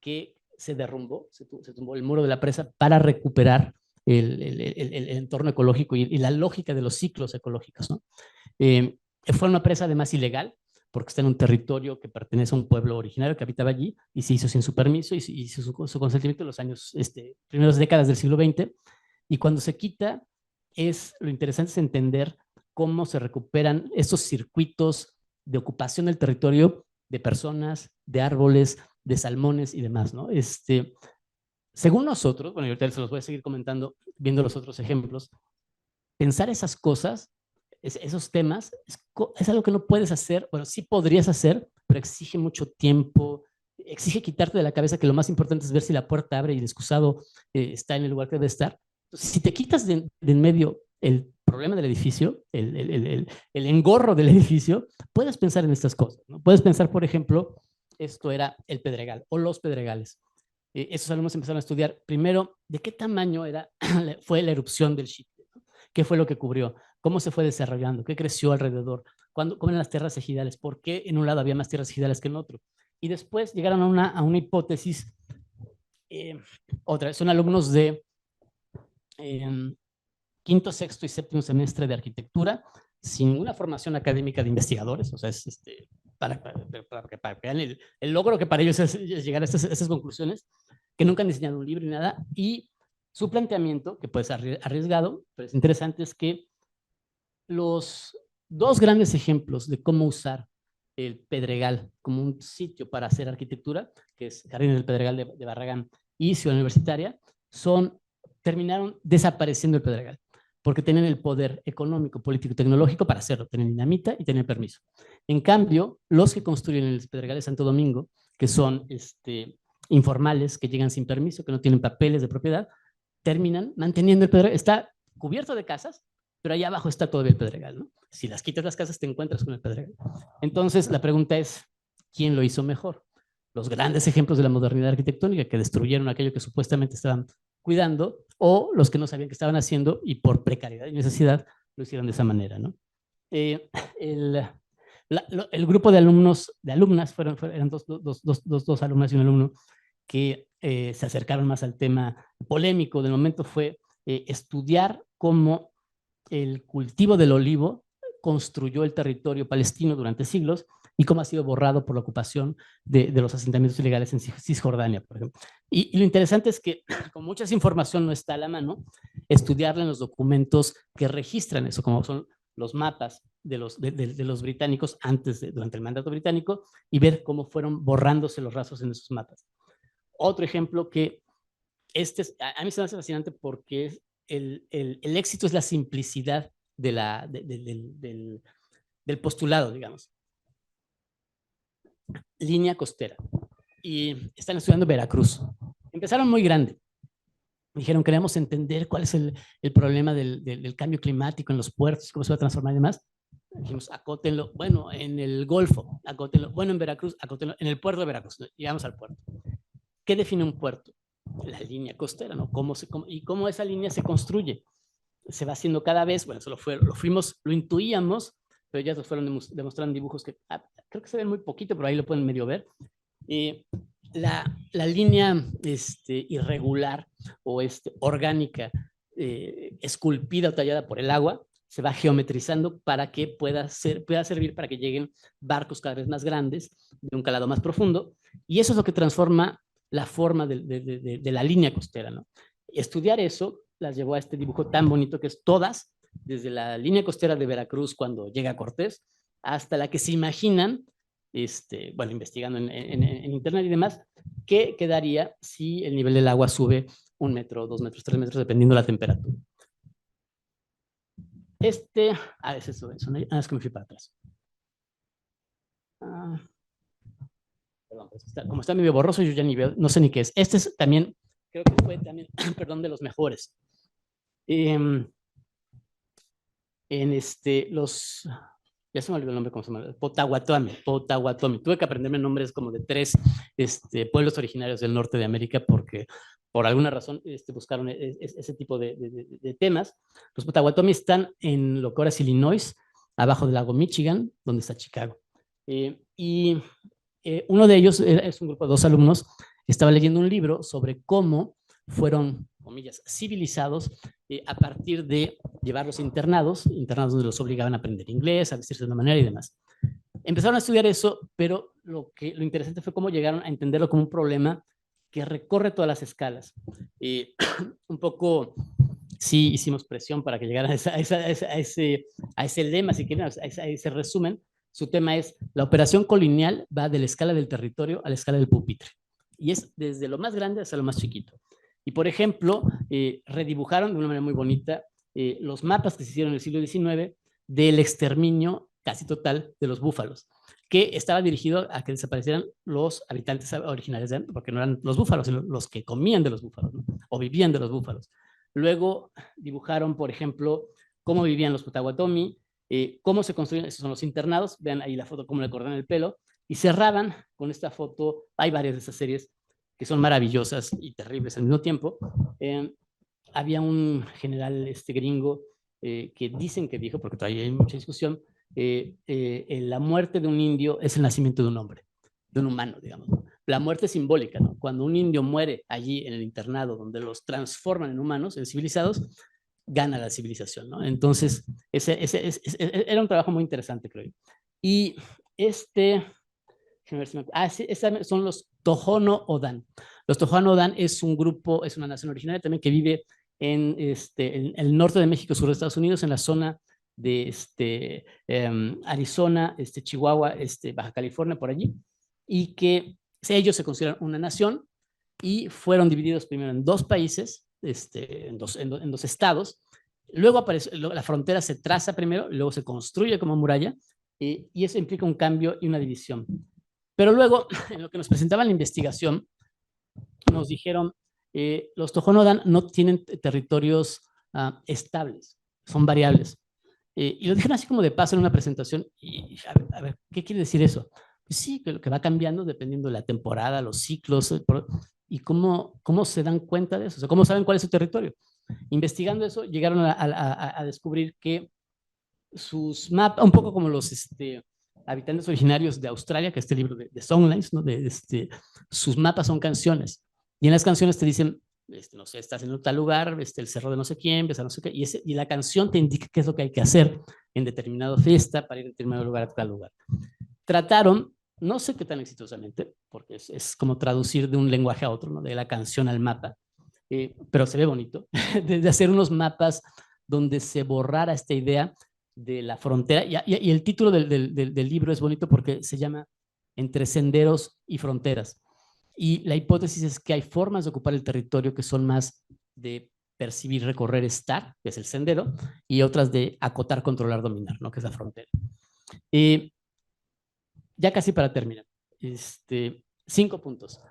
que se derrumbó, se tumbó el muro de la presa para recuperar el entorno ecológico y la lógica de los ciclos ecológicos, ¿no? Fue una presa además ilegal, porque está en un territorio que pertenece a un pueblo originario que habitaba allí, y se hizo sin su permiso y su consentimiento en los años, primeras décadas del siglo XX, y cuando se quita, lo interesante es entender cómo se recuperan estos circuitos de ocupación del territorio de personas, de árboles, de salmones y demás, ¿no? Según nosotros, bueno, y ahorita se los voy a seguir comentando, viendo los otros ejemplos, pensar esas cosas, esos temas, es algo que no puedes hacer, bueno, sí podrías hacer, pero exige mucho tiempo, exige quitarte de la cabeza que lo más importante es ver si la puerta abre y el excusado está en el lugar que debe estar. Entonces, si te quitas de en medio el problema del edificio, el engorro del edificio, puedes pensar en estas cosas, ¿no? Puedes pensar, por ejemplo, esto era el Pedregal o los Pedregales. Esos alumnos empezaron a estudiar primero de qué tamaño fue la erupción del Chitle, ¿no? ¿Qué fue lo que cubrió? ¿Cómo se fue desarrollando? ¿Qué creció alrededor? ¿Cómo eran las tierras ejidales? ¿Por qué en un lado había más tierras ejidales que en otro? Y después llegaron a una hipótesis. Otra vez, son alumnos de quinto, sexto y séptimo semestre de arquitectura, sin ninguna formación académica de investigadores, o sea, es para que vean el logro que para ellos es llegar a esas conclusiones, que nunca han diseñado un libro ni nada, y su planteamiento, que puede ser arriesgado, pero es interesante, es que los dos grandes ejemplos de cómo usar el Pedregal como un sitio para hacer arquitectura, que es Jardines del Pedregal de Barragán y Ciudad Universitaria, terminaron desapareciendo el Pedregal, porque tienen el poder económico, político y tecnológico para hacerlo, tienen dinamita y tienen permiso. En cambio, los que construyen el Pedregal de Santo Domingo, que son informales, que llegan sin permiso, que no tienen papeles de propiedad, terminan manteniendo el Pedregal. Está cubierto de casas, pero allá abajo está todavía el Pedregal, ¿no? Si las quitas las casas, te encuentras con el Pedregal. Entonces, la pregunta es, ¿quién lo hizo mejor? Los grandes ejemplos de la modernidad arquitectónica que destruyeron aquello que supuestamente estaban cuidando, o los que no sabían qué estaban haciendo y por precariedad y necesidad lo hicieron de esa manera, ¿no? el, el grupo de alumnos, de alumnas, eran dos alumnas y un alumno, que se acercaron más al tema polémico del momento, fue estudiar cómo el cultivo del olivo construyó el territorio palestino durante siglos y cómo ha sido borrado por la ocupación de los asentamientos ilegales en Cisjordania, por ejemplo. Y lo interesante es que, como mucha información no está a la mano, estudiarla en los documentos que registran eso, como son los mapas de los británicos durante el mandato británico, y ver cómo fueron borrándose los rastros en esos mapas. Otro ejemplo que a mí se me hace fascinante porque el éxito es la simplicidad del postulado, digamos. Línea costera. Y están estudiando Veracruz. Empezaron muy grande. Dijeron, queremos entender cuál es el problema del cambio climático en los puertos, cómo se va a transformar y demás. Dijimos, acótenlo, bueno, en el Golfo, acótenlo, bueno, en Veracruz, acótenlo, en el puerto de Veracruz. Llegamos al puerto. ¿Qué define un puerto? La línea costera, ¿no? Y cómo esa línea se construye. Se va haciendo cada vez, bueno, eso lo intuíamos, pero ya nos fueron demostrando dibujos que creo que se ven muy poquito, pero ahí lo pueden medio ver. La línea irregular o orgánica, esculpida o tallada por el agua, se va geometrizando para que pueda servir para que lleguen barcos cada vez más grandes, de un calado más profundo, y eso es lo que transforma la forma de la línea costera, ¿no? Estudiar eso las llevó a este dibujo tan bonito que es todas, desde la línea costera de Veracruz cuando llega Cortés, hasta la que se imaginan, bueno, investigando en internet y demás, qué quedaría si el nivel del agua sube 1 metro, 2 metros, 3 metros, dependiendo de la temperatura. Es eso, es que me fui para atrás. Perdón, pues como está medio borroso, yo ya ni veo, no sé ni qué es. Este es también, creo que fue también, perdón, de los mejores. En ya se me olvidó el nombre, ¿cómo se llama? Potawatomi. Tuve que aprenderme nombres como de 3 pueblos originarios del norte de América porque por alguna razón buscaron ese tipo de temas. Los Potawatomi están en lo que ahora es Illinois, abajo del lago Michigan, donde está Chicago. Y uno de ellos es un grupo de 2 alumnos, estaba leyendo un libro sobre cómo fueron, comillas, civilizados a partir de llevarlos internados donde los obligaban a aprender inglés, a vestirse de una manera y demás. Empezaron a estudiar eso, pero lo interesante fue cómo llegaron a entenderlo como un problema que recorre todas las escalas. Un poco, sí hicimos presión para que llegaran a ese lema, si quieren, a ese resumen. Su tema es, la operación colineal va de la escala del territorio a la escala del pupitre. Y es desde lo más grande hasta lo más chiquito. Y, por ejemplo, redibujaron de una manera muy bonita los mapas que se hicieron en el siglo XIX del exterminio casi total de los búfalos, que estaba dirigido a que desaparecieran los habitantes originales, porque no eran los búfalos, sino los que comían de los búfalos, ¿no? O vivían de los búfalos. Luego dibujaron, por ejemplo, cómo vivían los Potawatomi, cómo se construyen, esos son los internados, vean ahí la foto, cómo le cortan el pelo, y cerraban con esta foto, hay varias de esas series que son maravillosas y terribles al mismo tiempo. Había un general gringo que dicen que dijo, porque todavía hay mucha discusión, la muerte de un indio es el nacimiento de un hombre, de un humano, digamos. La muerte simbólica, ¿no? Cuando un indio muere allí en el internado, donde los transforman en humanos, en civilizados, gana la civilización, ¿no? Entonces, era un trabajo muy interesante, creo yo. Y son los Tohono O'odham. Los Tohono O'odham es un grupo, es una nación originaria también que vive en el norte de México, sur de Estados Unidos, en la zona de Arizona, Chihuahua, Baja California, por allí, y que ellos se consideran una nación y fueron divididos primero en 2 países, en dos estados. Luego aparece, la frontera se traza primero, luego se construye como muralla, y eso implica un cambio y una división. Pero luego, en lo que nos presentaba la investigación, nos dijeron, los Tohono O'odham no tienen territorios estables, son variables. Y lo dijeron así como de paso en una presentación, y a ver, ¿qué quiere decir eso? Pues sí, que va cambiando dependiendo de la temporada, los ciclos, y cómo se dan cuenta de eso, o sea, cómo saben cuál es su territorio. Investigando eso, llegaron a descubrir que sus mapas, un poco como los habitantes originarios de Australia, que este libro de Songlines, ¿no? Sus mapas son canciones. Y en las canciones te dicen, no sé, estás en tal lugar, el cerro de no sé quién, ves a no sé qué, y la canción te indica qué es lo que hay que hacer en determinada fiesta para ir a determinado lugar a tal lugar. Trataron, no sé qué tan exitosamente, porque es como traducir de un lenguaje a otro, ¿no? De la canción al mapa, pero se ve bonito, de hacer unos mapas donde se borrara esta idea de la frontera. Y el título del libro es bonito porque se llama Entre senderos y fronteras. Y la hipótesis es que hay formas de ocupar el territorio que son más de percibir, recorrer, estar, que es el sendero, y otras de acotar, controlar, dominar, ¿no? Que es la frontera. Ya casi para terminar, 5 puntos.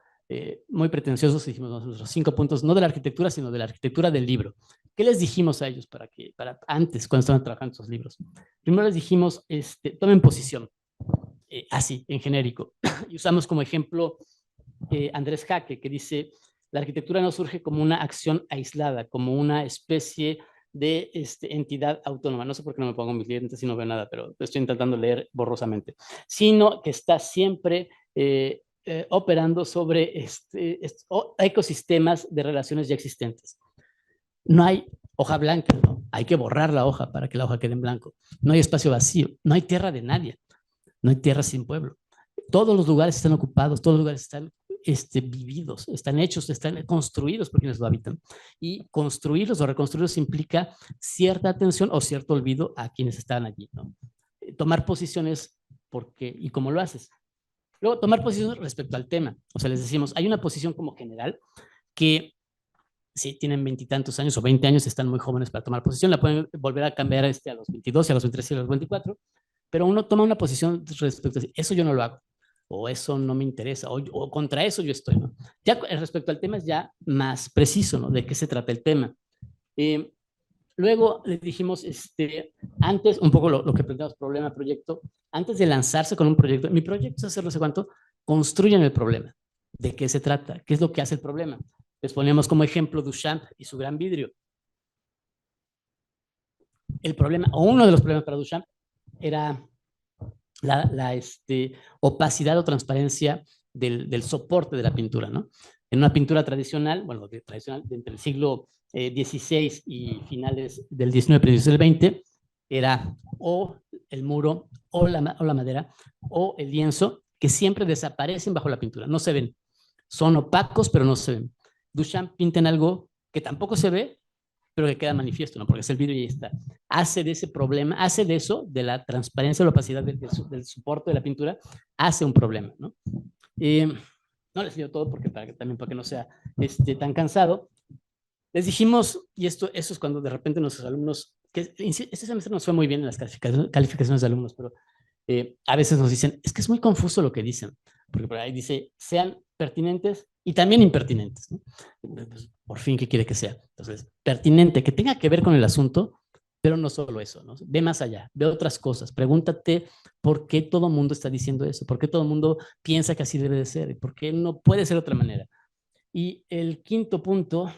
Muy pretenciosos, dijimos nosotros, 5 puntos, no de la arquitectura, sino de la arquitectura del libro. ¿Qué les dijimos a ellos para antes, cuando estaban trabajando estos libros? Primero les dijimos, tomen posición, así, en genérico. Y usamos como ejemplo Andrés Jaque, que dice, la arquitectura no surge como una acción aislada, como una especie de entidad autónoma. No sé por qué no me pongo mis lentes y no veo nada, pero estoy intentando leer borrosamente. Sino que está siempre operando sobre ecosistemas de relaciones ya existentes. No hay hoja blanca, ¿no? Hay que borrar la hoja para que la hoja quede en blanco. No hay espacio vacío, no hay tierra de nadie, no hay tierra sin pueblo. Todos los lugares están ocupados, todos los lugares están vividos, están hechos, están construidos por quienes lo habitan. Y construirlos o reconstruirlos implica cierta atención o cierto olvido a quienes estaban allí, ¿no? Tomar posiciones, porque, ¿y cómo lo haces? Luego, tomar posiciones respecto al tema. O sea, les decimos, hay una posición como general que si tienen 20 y tantos años o 20 años, están muy jóvenes para tomar posición, la pueden volver a cambiar a los 22, a los 23 y a los 24, pero uno toma una posición respecto a eso yo no lo hago, o eso no me interesa, o contra eso yo estoy, ¿no? Ya respecto al tema es ya más preciso, ¿no? De qué se trata el tema. Eh, Luego les dijimos, antes, un poco lo que planteamos, problema, proyecto, antes de lanzarse con un proyecto, mi proyecto es hacer no sé cuánto, construyan el problema. ¿De qué se trata? ¿Qué es lo que hace el problema? Les ponemos como ejemplo Duchamp y su gran vidrio. El problema, o uno de los problemas para Duchamp, era la opacidad o transparencia del soporte de la pintura, ¿no? En una pintura tradicional, bueno, tradicional entre el siglo XVI y finales del XIX, principios del XX, era o el muro, o la madera, o el lienzo, que siempre desaparecen bajo la pintura, no se ven. Son opacos, pero no se ven. Duchamp pinta en algo que tampoco se ve, pero que queda manifiesto, ¿no? Porque es el vidrio y ahí está. Hace de ese problema, hace de eso, de la transparencia o la opacidad del soporte de la pintura, hace un problema, ¿no? No les digo todo porque también para que no sea tan cansado. Les dijimos, y eso es cuando de repente nuestros alumnos, que este semestre nos fue muy bien en las calificaciones de alumnos, pero a veces nos dicen, es que es muy confuso lo que dicen, porque por ahí dice, sean pertinentes y también impertinentes, ¿no? Pues, por fin, ¿qué quiere que sea? Entonces, pertinente, que tenga que ver con el asunto, pero no solo eso, ¿no? Ve más allá, ve otras cosas, pregúntate por qué todo el mundo está diciendo eso, por qué todo el mundo piensa que así debe de ser, y por qué no puede ser de otra manera. Y el quinto punto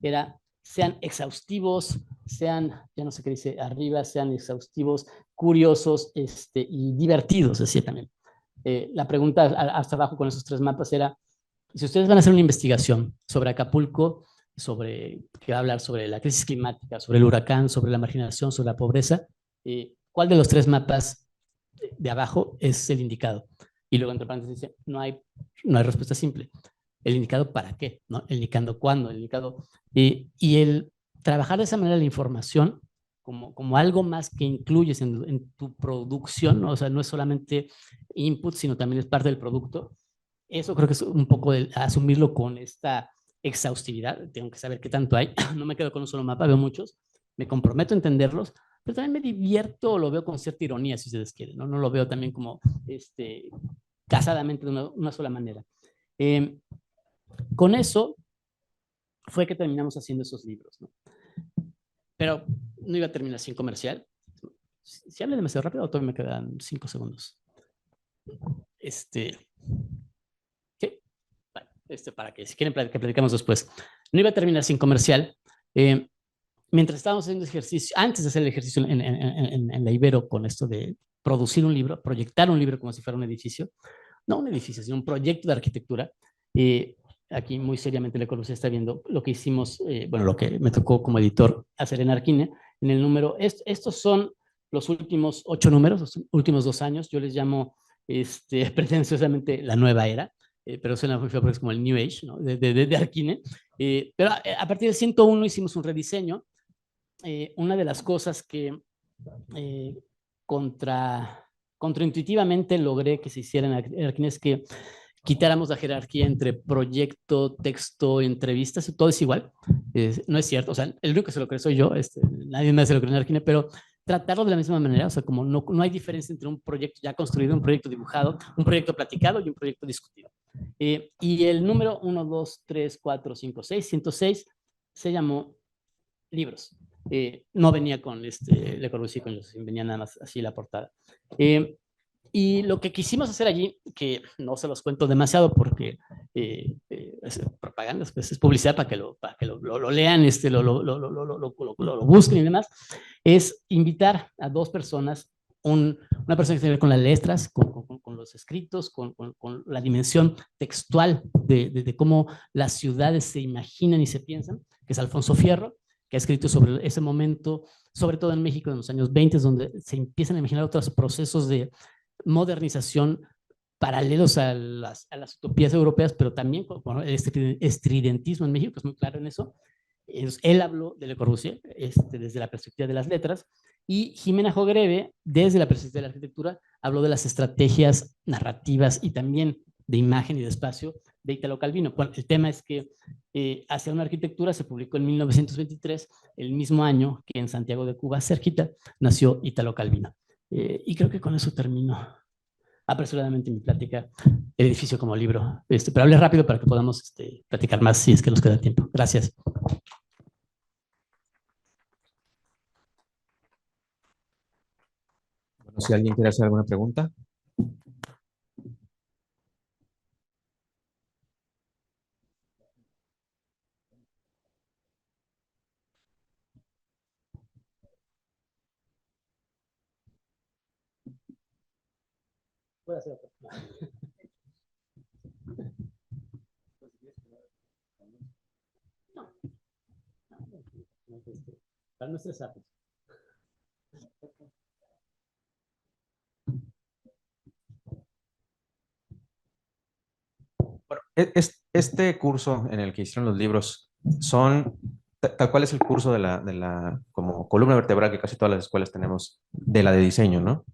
era, sean exhaustivos, sean, ya no sé qué dice arriba, sean exhaustivos, curiosos y divertidos, decía también. La pregunta hasta abajo con esos 3 mapas era, si ustedes van a hacer una investigación sobre Acapulco, que va a hablar sobre la crisis climática, sobre el huracán, sobre la marginación, sobre la pobreza, ¿cuál de los 3 mapas de abajo es el indicado? Y luego entre paréntesis dice, no hay respuesta simple. ¿El indicado para qué? ¿No? ¿El indicando cuándo? ¿El indicado? Y el trabajar de esa manera la información como algo más que incluyes en tu producción, ¿no? O sea, no es solamente input, sino también es parte del producto. Eso creo que es un poco de asumirlo con esta exhaustividad. Tengo que saber qué tanto hay. No me quedo con un solo mapa, veo muchos. Me comprometo a entenderlos, pero también me divierto, lo veo con cierta ironía, si ustedes quieren, ¿no? No lo veo también como casadamente de una sola manera. Con eso fue que terminamos haciendo esos libros, ¿no? Pero no iba a terminar sin comercial. Si hablo demasiado rápido, todavía me quedan 5 segundos. Sí. Bueno, para que si quieren que platicamos después. No iba a terminar sin comercial. mientras estábamos haciendo ejercicio, antes de hacer el ejercicio en la Ibero con esto de producir un libro, proyectar un libro como si fuera un edificio, no un edificio, sino un proyecto de arquitectura, aquí muy seriamente Le Corbusier está viendo lo que hicimos, bueno, lo que me tocó como editor hacer en Arquine, en el número, estos son los últimos 8 números, los últimos 2 años, yo les llamo pretenciosamente la nueva era, pero suena muy feo porque es como el New Age, ¿no? de Arquine, pero a partir del 101 hicimos un rediseño. Una de las cosas que eh, contraintuitivamente logré que se hiciera en Arquine es que quitáramos la jerarquía entre proyecto, texto, entrevistas, todo es igual. No es cierto, o sea, el único que se lo cree soy yo, nadie más se lo cree en Arquine, pero tratarlo de la misma manera, o sea, como no hay diferencia entre un proyecto ya construido, un proyecto dibujado, un proyecto platicado y un proyecto discutido. Y el número 1, 2, 3, 4, 5, 6, 106 se llamó libros. No venía con Le Corbusier, venía nada más así la portada. Y lo que quisimos hacer allí, que no se los cuento demasiado porque es propaganda, pues es publicidad para que lo lean, lo busquen y demás, es invitar a 2 personas, una persona que tiene que ver con las letras, con los escritos, con la dimensión textual de cómo las ciudades se imaginan y se piensan, que es Alfonso Fierro, que ha escrito sobre ese momento, sobre todo en México en los años 20, donde se empiezan a imaginar otros procesos de modernización paralelos a las utopías europeas, pero también con el estridentismo en México, que es muy claro en eso. Él habló de Le Corbusier desde la perspectiva de las letras, y Jimena Jogreve, desde la perspectiva de la arquitectura, habló de las estrategias narrativas y también de imagen y de espacio de Italo Calvino. Bueno, el tema es que Hacia una arquitectura se publicó en 1923, el mismo año que en Santiago de Cuba, cerquita, nació Italo Calvino. Y creo que con eso termino apresuradamente mi plática, el edificio como libro. Pero hablé rápido para que podamos platicar más si es que nos queda tiempo. Gracias. Bueno, si alguien quiere hacer alguna pregunta. Puede hacer otra. No, para no estresarnos. Bueno, este curso en el que hicieron los libros son, tal cual es el curso de la como columna vertebral que casi todas las escuelas tenemos, de la de diseño, ¿no?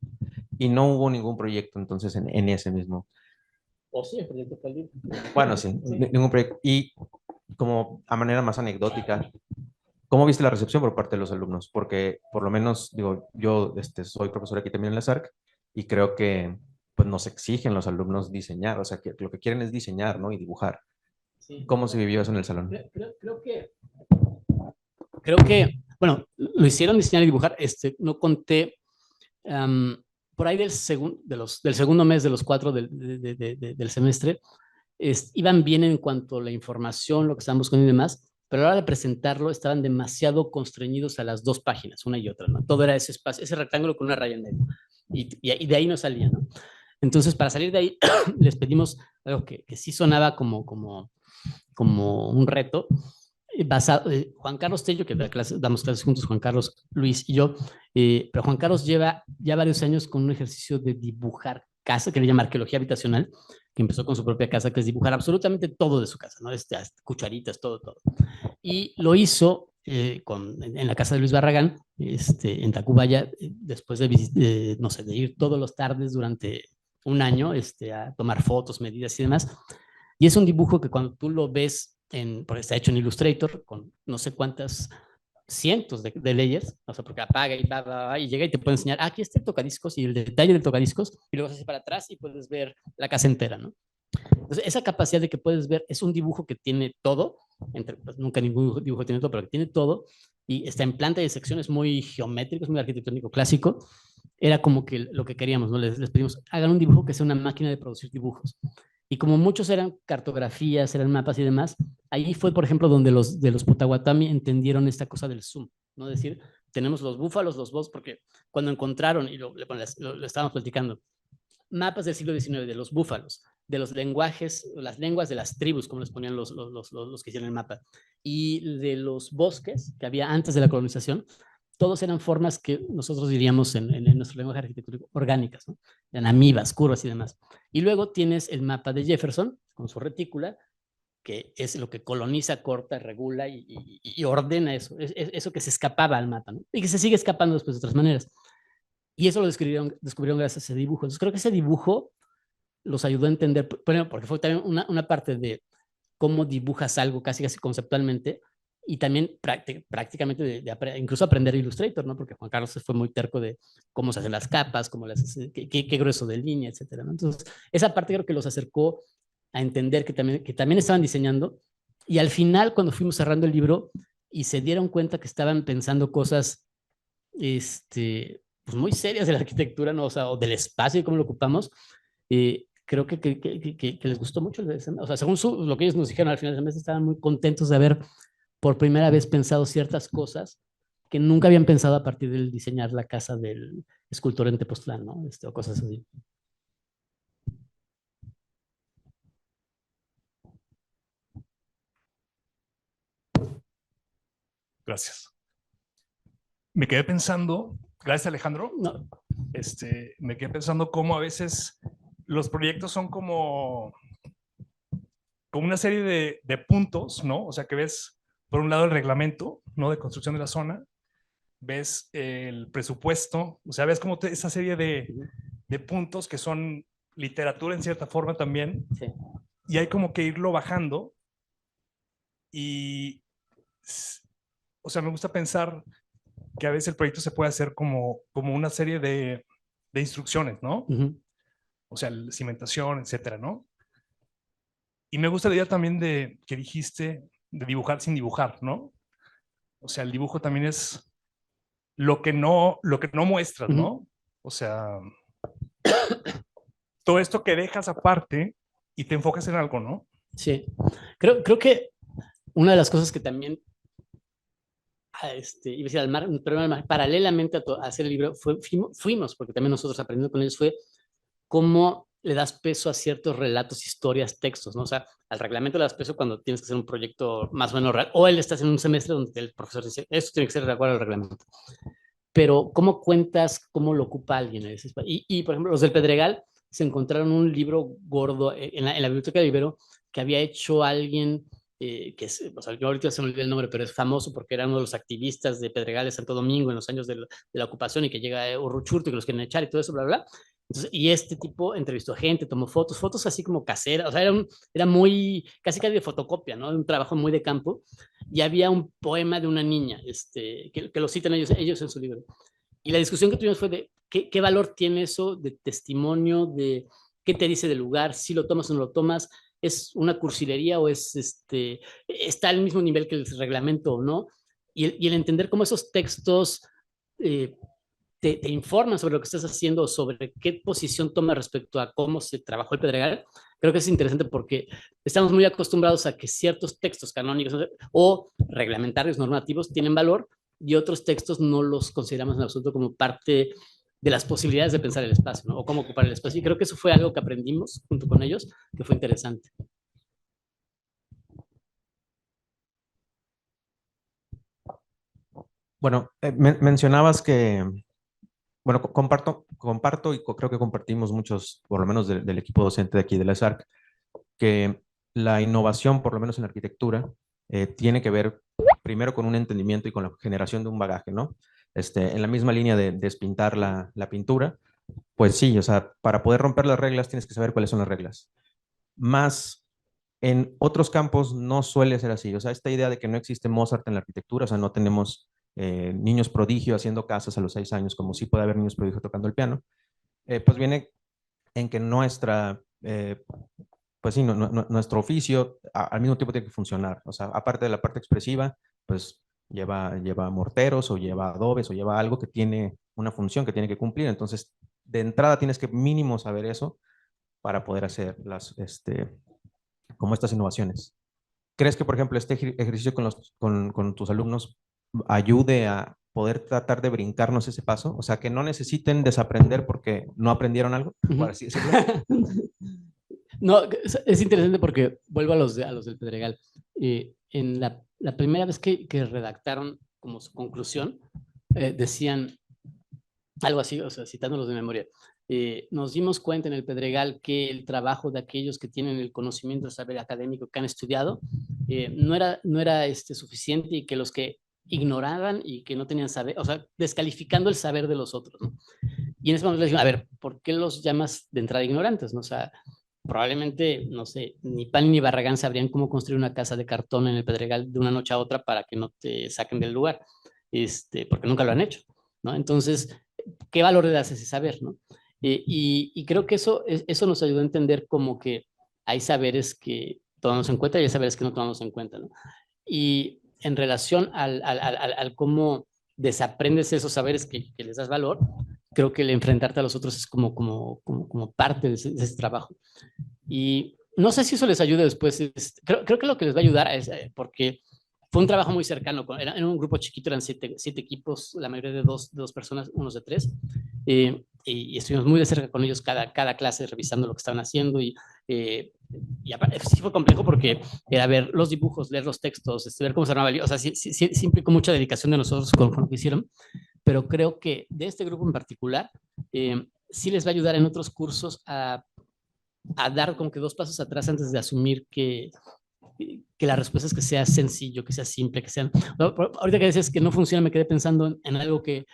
Y no hubo ningún proyecto entonces en ese mismo. O sí, el proyecto Calvino. Bueno, sí, Sí. ningún proyecto. Y como a manera más anecdótica, ¿cómo viste la recepción por parte de los alumnos? Porque por lo menos, digo, yo soy profesor aquí también en la SARC y creo que pues nos exigen los alumnos diseñar, o sea, que lo que quieren es diseñar, ¿no? Y dibujar. Sí. ¿Cómo se vivió eso en el salón? Creo que, bueno, lo hicieron diseñar y dibujar. No conté, por ahí del segundo mes de los 4 del semestre, iban bien en cuanto a la información, lo que estaban buscando y demás, pero a la hora de presentarlo estaban demasiado constreñidos a las 2 páginas, una y otra, ¿no? Todo era ese espacio, ese rectángulo con una raya en medio, y de ahí no salía, ¿no? Entonces, para salir de ahí, les pedimos algo que sí sonaba como un reto, basado, Juan Carlos Tello, que damos clases juntos, Juan Carlos, Luis y yo, pero Juan Carlos lleva ya varios años con un ejercicio de dibujar casa, que le llama arqueología habitacional, que empezó con su propia casa, que es dibujar absolutamente todo de su casa, ¿no? Cucharitas, todo, todo. Y lo hizo en la casa de Luis Barragán, en Tacubaya, después no sé, de ir todos los tardes durante un año a tomar fotos, medidas y demás. Y es un dibujo que cuando tú lo ves, porque está hecho en Illustrator, con no sé cuántas cientos de layers, o sea, porque apaga y va, y llega y te puede enseñar, aquí está el tocadiscos y el detalle del tocadiscos, y luego se hace para atrás y puedes ver la casa entera, ¿no? Entonces, esa capacidad de que puedes ver, es un dibujo que tiene todo, pues, nunca ningún dibujo tiene todo, pero que tiene todo, y está en planta de secciones muy geométrico, es muy arquitectónico clásico. Era como que lo que queríamos, ¿no? Les pedimos, hagan un dibujo que sea una máquina de producir dibujos. Y como muchos eran cartografías, eran mapas y demás, ahí fue, por ejemplo, donde los de los Potawatomi entendieron esta cosa del zoom, ¿no? Es decir, tenemos los búfalos, los bosques, porque cuando encontraron, y lo estábamos platicando, mapas del siglo XIX de los búfalos, de los lenguajes, las lenguas de las tribus, como les ponían los que hicieron el mapa, y de los bosques que había antes de la colonización, todos eran formas que nosotros diríamos en nuestro lenguaje arquitectónico orgánicas, ¿no? Eran amibas, curvas y demás. Y luego tienes el mapa de Jefferson con su retícula, que es lo que coloniza, corta, regula y ordena eso, eso que se escapaba al mapa, ¿no? Y que se sigue escapando después de otras maneras. Y eso lo descubrieron gracias a ese dibujo. Entonces creo que ese dibujo los ayudó a entender, bueno, porque fue también una parte de cómo dibujas algo casi conceptualmente y también prácticamente incluso aprender Illustrator, ¿no? Porque Juan Carlos fue muy terco de cómo se hacen las capas, cómo las, qué grueso de línea, etcétera, ¿no? Entonces, esa parte creo que los acercó a entender que también estaban diseñando y al final, cuando fuimos cerrando el libro y se dieron cuenta que estaban pensando cosas pues muy serias de la arquitectura, ¿no? O sea, o del espacio y cómo lo ocupamos, creo que les gustó mucho. O sea, según lo que ellos nos dijeron al final del mes, estaban muy contentos de haber por primera vez pensado ciertas cosas que nunca habían pensado a partir del diseñar la casa del escultor en Tepoztlán, ¿no? O cosas así. Gracias. Me quedé pensando, gracias Alejandro, No. Me quedé pensando cómo a veces los proyectos son como una serie de puntos, ¿no? O sea, que ves, por un lado, el reglamento, ¿no? De construcción de la zona, ves el presupuesto, o sea, ves como esa serie de puntos que son literatura en cierta forma también, Sí. y hay como que irlo bajando y, o sea, me gusta pensar que a veces el proyecto se puede hacer como una serie de instrucciones, ¿no? O sea, cimentación, etcétera, ¿no? Y me gusta la idea también de que dijiste de dibujar sin dibujar, ¿no? O sea, el dibujo también es lo que no muestras, ¿no? O sea, todo esto que dejas aparte y te enfocas en algo, ¿no? Sí. Creo que una de las cosas que también iba a decir al mar, pero paralelamente a hacer el libro, fuimos, porque también nosotros aprendiendo con ellos, fue cómo le das peso a ciertos relatos, historias, textos, ¿no? O sea, al reglamento le das peso cuando tienes que hacer un proyecto más o menos real, o él estás en un semestre donde el profesor dice, esto tiene que ser de acuerdo al reglamento. Pero, ¿cómo cuentas cómo lo ocupa alguien? Por ejemplo, los del Pedregal se encontraron un libro gordo en la biblioteca de Ibero que había hecho alguien que es, o sea, yo ahorita se me olvidó el nombre, pero es famoso porque era uno de los activistas de Pedregal de Santo Domingo en los años de la ocupación y que llega a Urruchurtu y que los quieren echar y todo eso, bla, bla. Entonces, y este tipo entrevistó a gente, tomó fotos así como caseras, o sea, era muy, casi de fotocopia, ¿no? Un trabajo muy de campo. Y había un poema de una niña, que lo citan ellos en su libro. Y la discusión que tuvimos fue de qué valor tiene eso de testimonio, de qué te dice del lugar, si lo tomas o no lo tomas, es una cursilería o está al mismo nivel que el reglamento o no. Y el entender cómo esos textos eh, te informan sobre lo que estás haciendo, sobre qué posición toma respecto a cómo se trabajó el Pedregal, creo que es interesante porque estamos muy acostumbrados a que ciertos textos canónicos o reglamentarios normativos tienen valor y otros textos no los consideramos en absoluto como parte de las posibilidades de pensar el espacio, ¿no? O cómo ocupar el espacio. Y creo que eso fue algo que aprendimos junto con ellos, que fue interesante. Bueno, mencionabas que, bueno, comparto y creo que compartimos muchos, por lo menos del equipo docente de aquí de la SARC, que la innovación, por lo menos en la arquitectura, tiene que ver primero con un entendimiento y con la generación de un bagaje, ¿no? En la misma línea de despintar la pintura, pues sí, o sea, para poder romper las reglas tienes que saber cuáles son las reglas. Más en otros campos no suele ser así, o sea, esta idea de que no existe Mozart en la arquitectura, o sea, no tenemos niños prodigio haciendo casas a los 6 años, como sí puede haber niños prodigio tocando el piano, pues viene en que pues sí, nuestro oficio al mismo tiempo tiene que funcionar. O sea, aparte de la parte expresiva, pues lleva morteros o lleva adobes o lleva algo que tiene una función que tiene que cumplir. Entonces, de entrada tienes que mínimo saber eso para poder hacer como estas innovaciones. ¿Crees que, por ejemplo, este ejercicio con tus alumnos ayude a poder tratar de brincarnos ese paso? O sea, que no necesiten desaprender porque no aprendieron algo, por así decirlo. No, es interesante porque vuelvo a los del Pedregal. En la primera vez que redactaron como su conclusión, decían algo así, o sea, citándolos de memoria. Nos dimos cuenta en el Pedregal que el trabajo de aquellos que tienen el conocimiento, el saber académico, que han estudiado, no era suficiente, y que los que ignoraban y que no tenían saber, o sea, descalificando el saber de los otros, ¿no? Y en ese momento les digo, a ver, ¿por qué los llamas de entrada ignorantes? ¿No? O sea, probablemente, no sé, ni Pan ni Barragán sabrían cómo construir una casa de cartón en el Pedregal de una noche a otra para que no te saquen del lugar, porque nunca lo han hecho, ¿no? Entonces, ¿qué valor le das a ese saber, no? Y creo que eso nos ayudó a entender como que hay saberes que tomamos en cuenta y hay saberes que no tomamos en cuenta, ¿no? Y en relación al cómo desaprendes esos saberes que les das valor, creo que el enfrentarte a los otros es como parte de ese trabajo. Y no sé si eso les ayude después. Creo que lo que les va a ayudar es, porque fue un trabajo muy cercano. Era un grupo chiquito, eran siete equipos, la mayoría de dos personas, unos de tres. Y estuvimos muy de cerca con ellos cada clase, revisando lo que estaban haciendo. Y sí fue complejo porque era ver los dibujos, leer los textos, ver cómo se armaba. O sea, sí implicó mucha dedicación de nosotros con lo que hicieron. Pero creo que de este grupo en particular, sí les va a ayudar en otros cursos a dar como que dos pasos atrás antes de asumir que la respuesta es que sea sencillo, que sea simple, que sea... Ahorita que dices que no funciona, me quedé pensando en algo que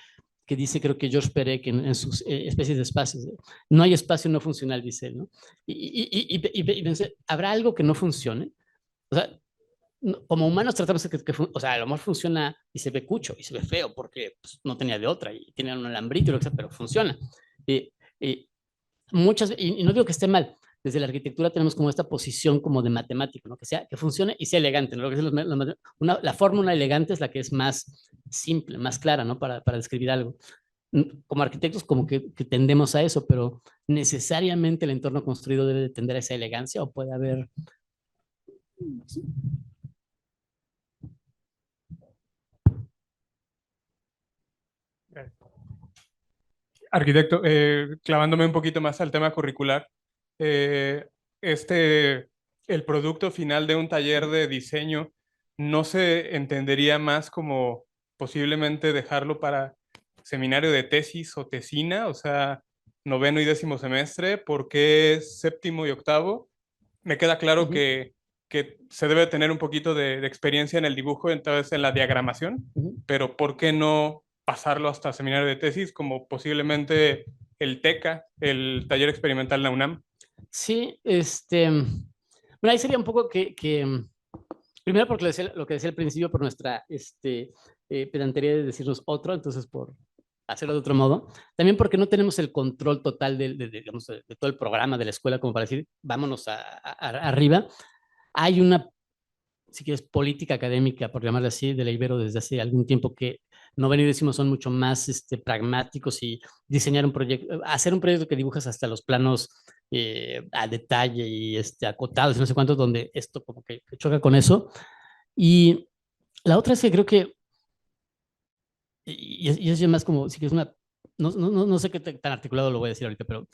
dice, creo que George Perec en sus especies de espacios. No hay espacio no funcional, dice él, ¿no? Y pensé, ¿habrá algo que no funcione? O sea, como humanos tratamos de o sea, a lo mejor funciona y se ve cucho y se ve feo porque pues, no tenía de otra y tiene un alambrito y lo que sea, pero funciona. Y, y y no digo que esté mal, desde la arquitectura tenemos como esta posición como de matemático, ¿no? Que funcione y sea elegante, ¿no? Lo que la fórmula elegante es la que es más simple, más clara, ¿no? Para describir algo. Como arquitectos como que tendemos a eso, pero necesariamente el entorno construido debe de tender a esa elegancia, o puede haber... Arquitecto, clavándome un poquito más al tema curricular, eh, este, el producto final de un taller de diseño no se entendería más como posiblemente dejarlo para seminario de tesis o tesina, o sea, noveno y décimo semestre, porque séptimo y octavo. Me queda claro que se debe tener un poquito de experiencia en el dibujo, entonces en la diagramación, pero ¿por qué no pasarlo hasta seminario de tesis, como posiblemente el TECA, el taller experimental de la UNAM? Sí, bueno, ahí sería un poco primero porque lo que decía al principio, por nuestra pedantería de decirnos otro, entonces por hacerlo de otro modo. También porque no tenemos el control total digamos, de todo el programa de la escuela como para decir, vámonos arriba. Hay una, si quieres, política académica, por llamarla así, de la Ibero desde hace algún tiempo, que noveno y décimo son mucho más pragmáticos, y diseñar un proyecto, hacer un proyecto que dibujas hasta los planos a detalle y acotados y no sé cuántos, donde esto como que choca con eso. Y la otra es que creo que, y es ya más como, si que es una, no sé qué tan articulado lo voy a decir ahorita, pero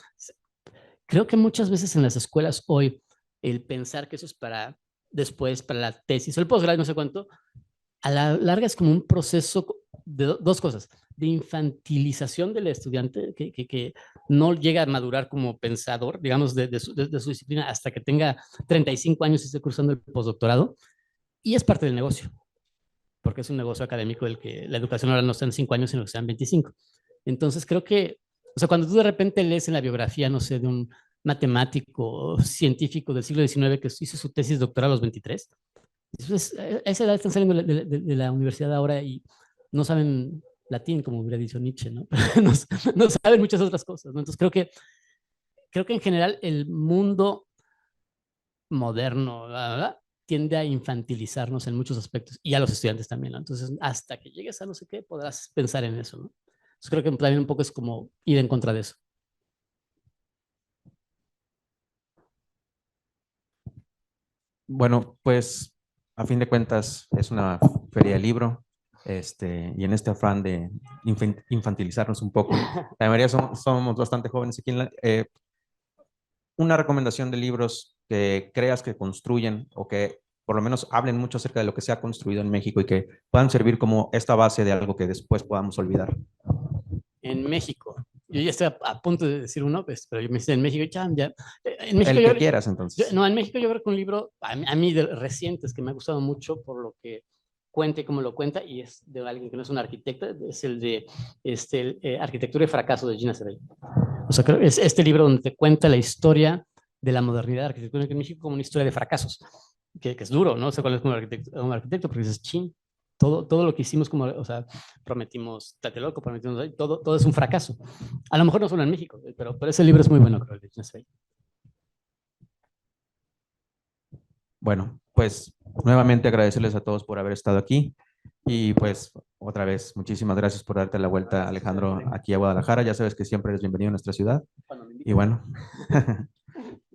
creo que muchas veces en las escuelas hoy, el pensar que eso es para después, para la tesis o el posgrado, no sé cuánto, a la larga es como un proceso de dos cosas: de infantilización del estudiante, que no llega a madurar como pensador, digamos, de su disciplina hasta que tenga 35 años y esté cursando el postdoctorado, y es parte del negocio, porque es un negocio académico el que la educación ahora no sean 5 años, sino que sean 25. Entonces creo que, o sea, cuando tú de repente lees en la biografía, no sé, de un matemático científico del siglo XIX que hizo su tesis doctoral a los 23, entonces, a esa edad están saliendo de la universidad ahora y no saben latín, como hubiera dicho Nietzsche, ¿no? no, no saben muchas otras cosas, ¿no? Entonces creo que en general el mundo moderno, ¿verdad?, tiende a infantilizarnos en muchos aspectos, y a los estudiantes también, ¿no? Entonces, hasta que llegues a no sé qué, podrás pensar en eso, ¿no? Entonces, creo que también un poco es como ir en contra de eso. Bueno, pues a fin de cuentas es una feria de libro. y en este afán de infantilizarnos un poco, la mayoría somos bastante jóvenes aquí una recomendación de libros que creas que construyen o que por lo menos hablen mucho acerca de lo que se ha construido en México y que puedan servir como esta base de algo que después podamos olvidar. En México. Yo ya estoy a punto de decir uno, pues, pero yo me dice en México, ya. En México, el que quieras, entonces. No, en México yo creo que un libro, a mí de recientes, que me ha gustado mucho por lo que cuenta y cómo lo cuenta, y es de alguien que no es un arquitecto, es el de Arquitectura y Fracaso de Gina Cerey. O sea, creo que es este libro donde te cuenta la historia de la modernidad de la arquitectura en México como una historia de fracasos, que es duro, ¿no? O sea, cuál es como un arquitecto, porque dices, chin, todo lo que hicimos, como, o sea, prometimos Tlatelolco, prometimos, todo es un fracaso. A lo mejor no solo en México, pero ese libro es muy bueno, creo, de Gina Cerey. Bueno, pues nuevamente agradecerles a todos por haber estado aquí y pues otra vez muchísimas gracias por darte la vuelta, Alejandro, aquí a Guadalajara. Ya sabes que siempre eres bienvenido a nuestra ciudad y bueno,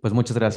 pues muchas gracias.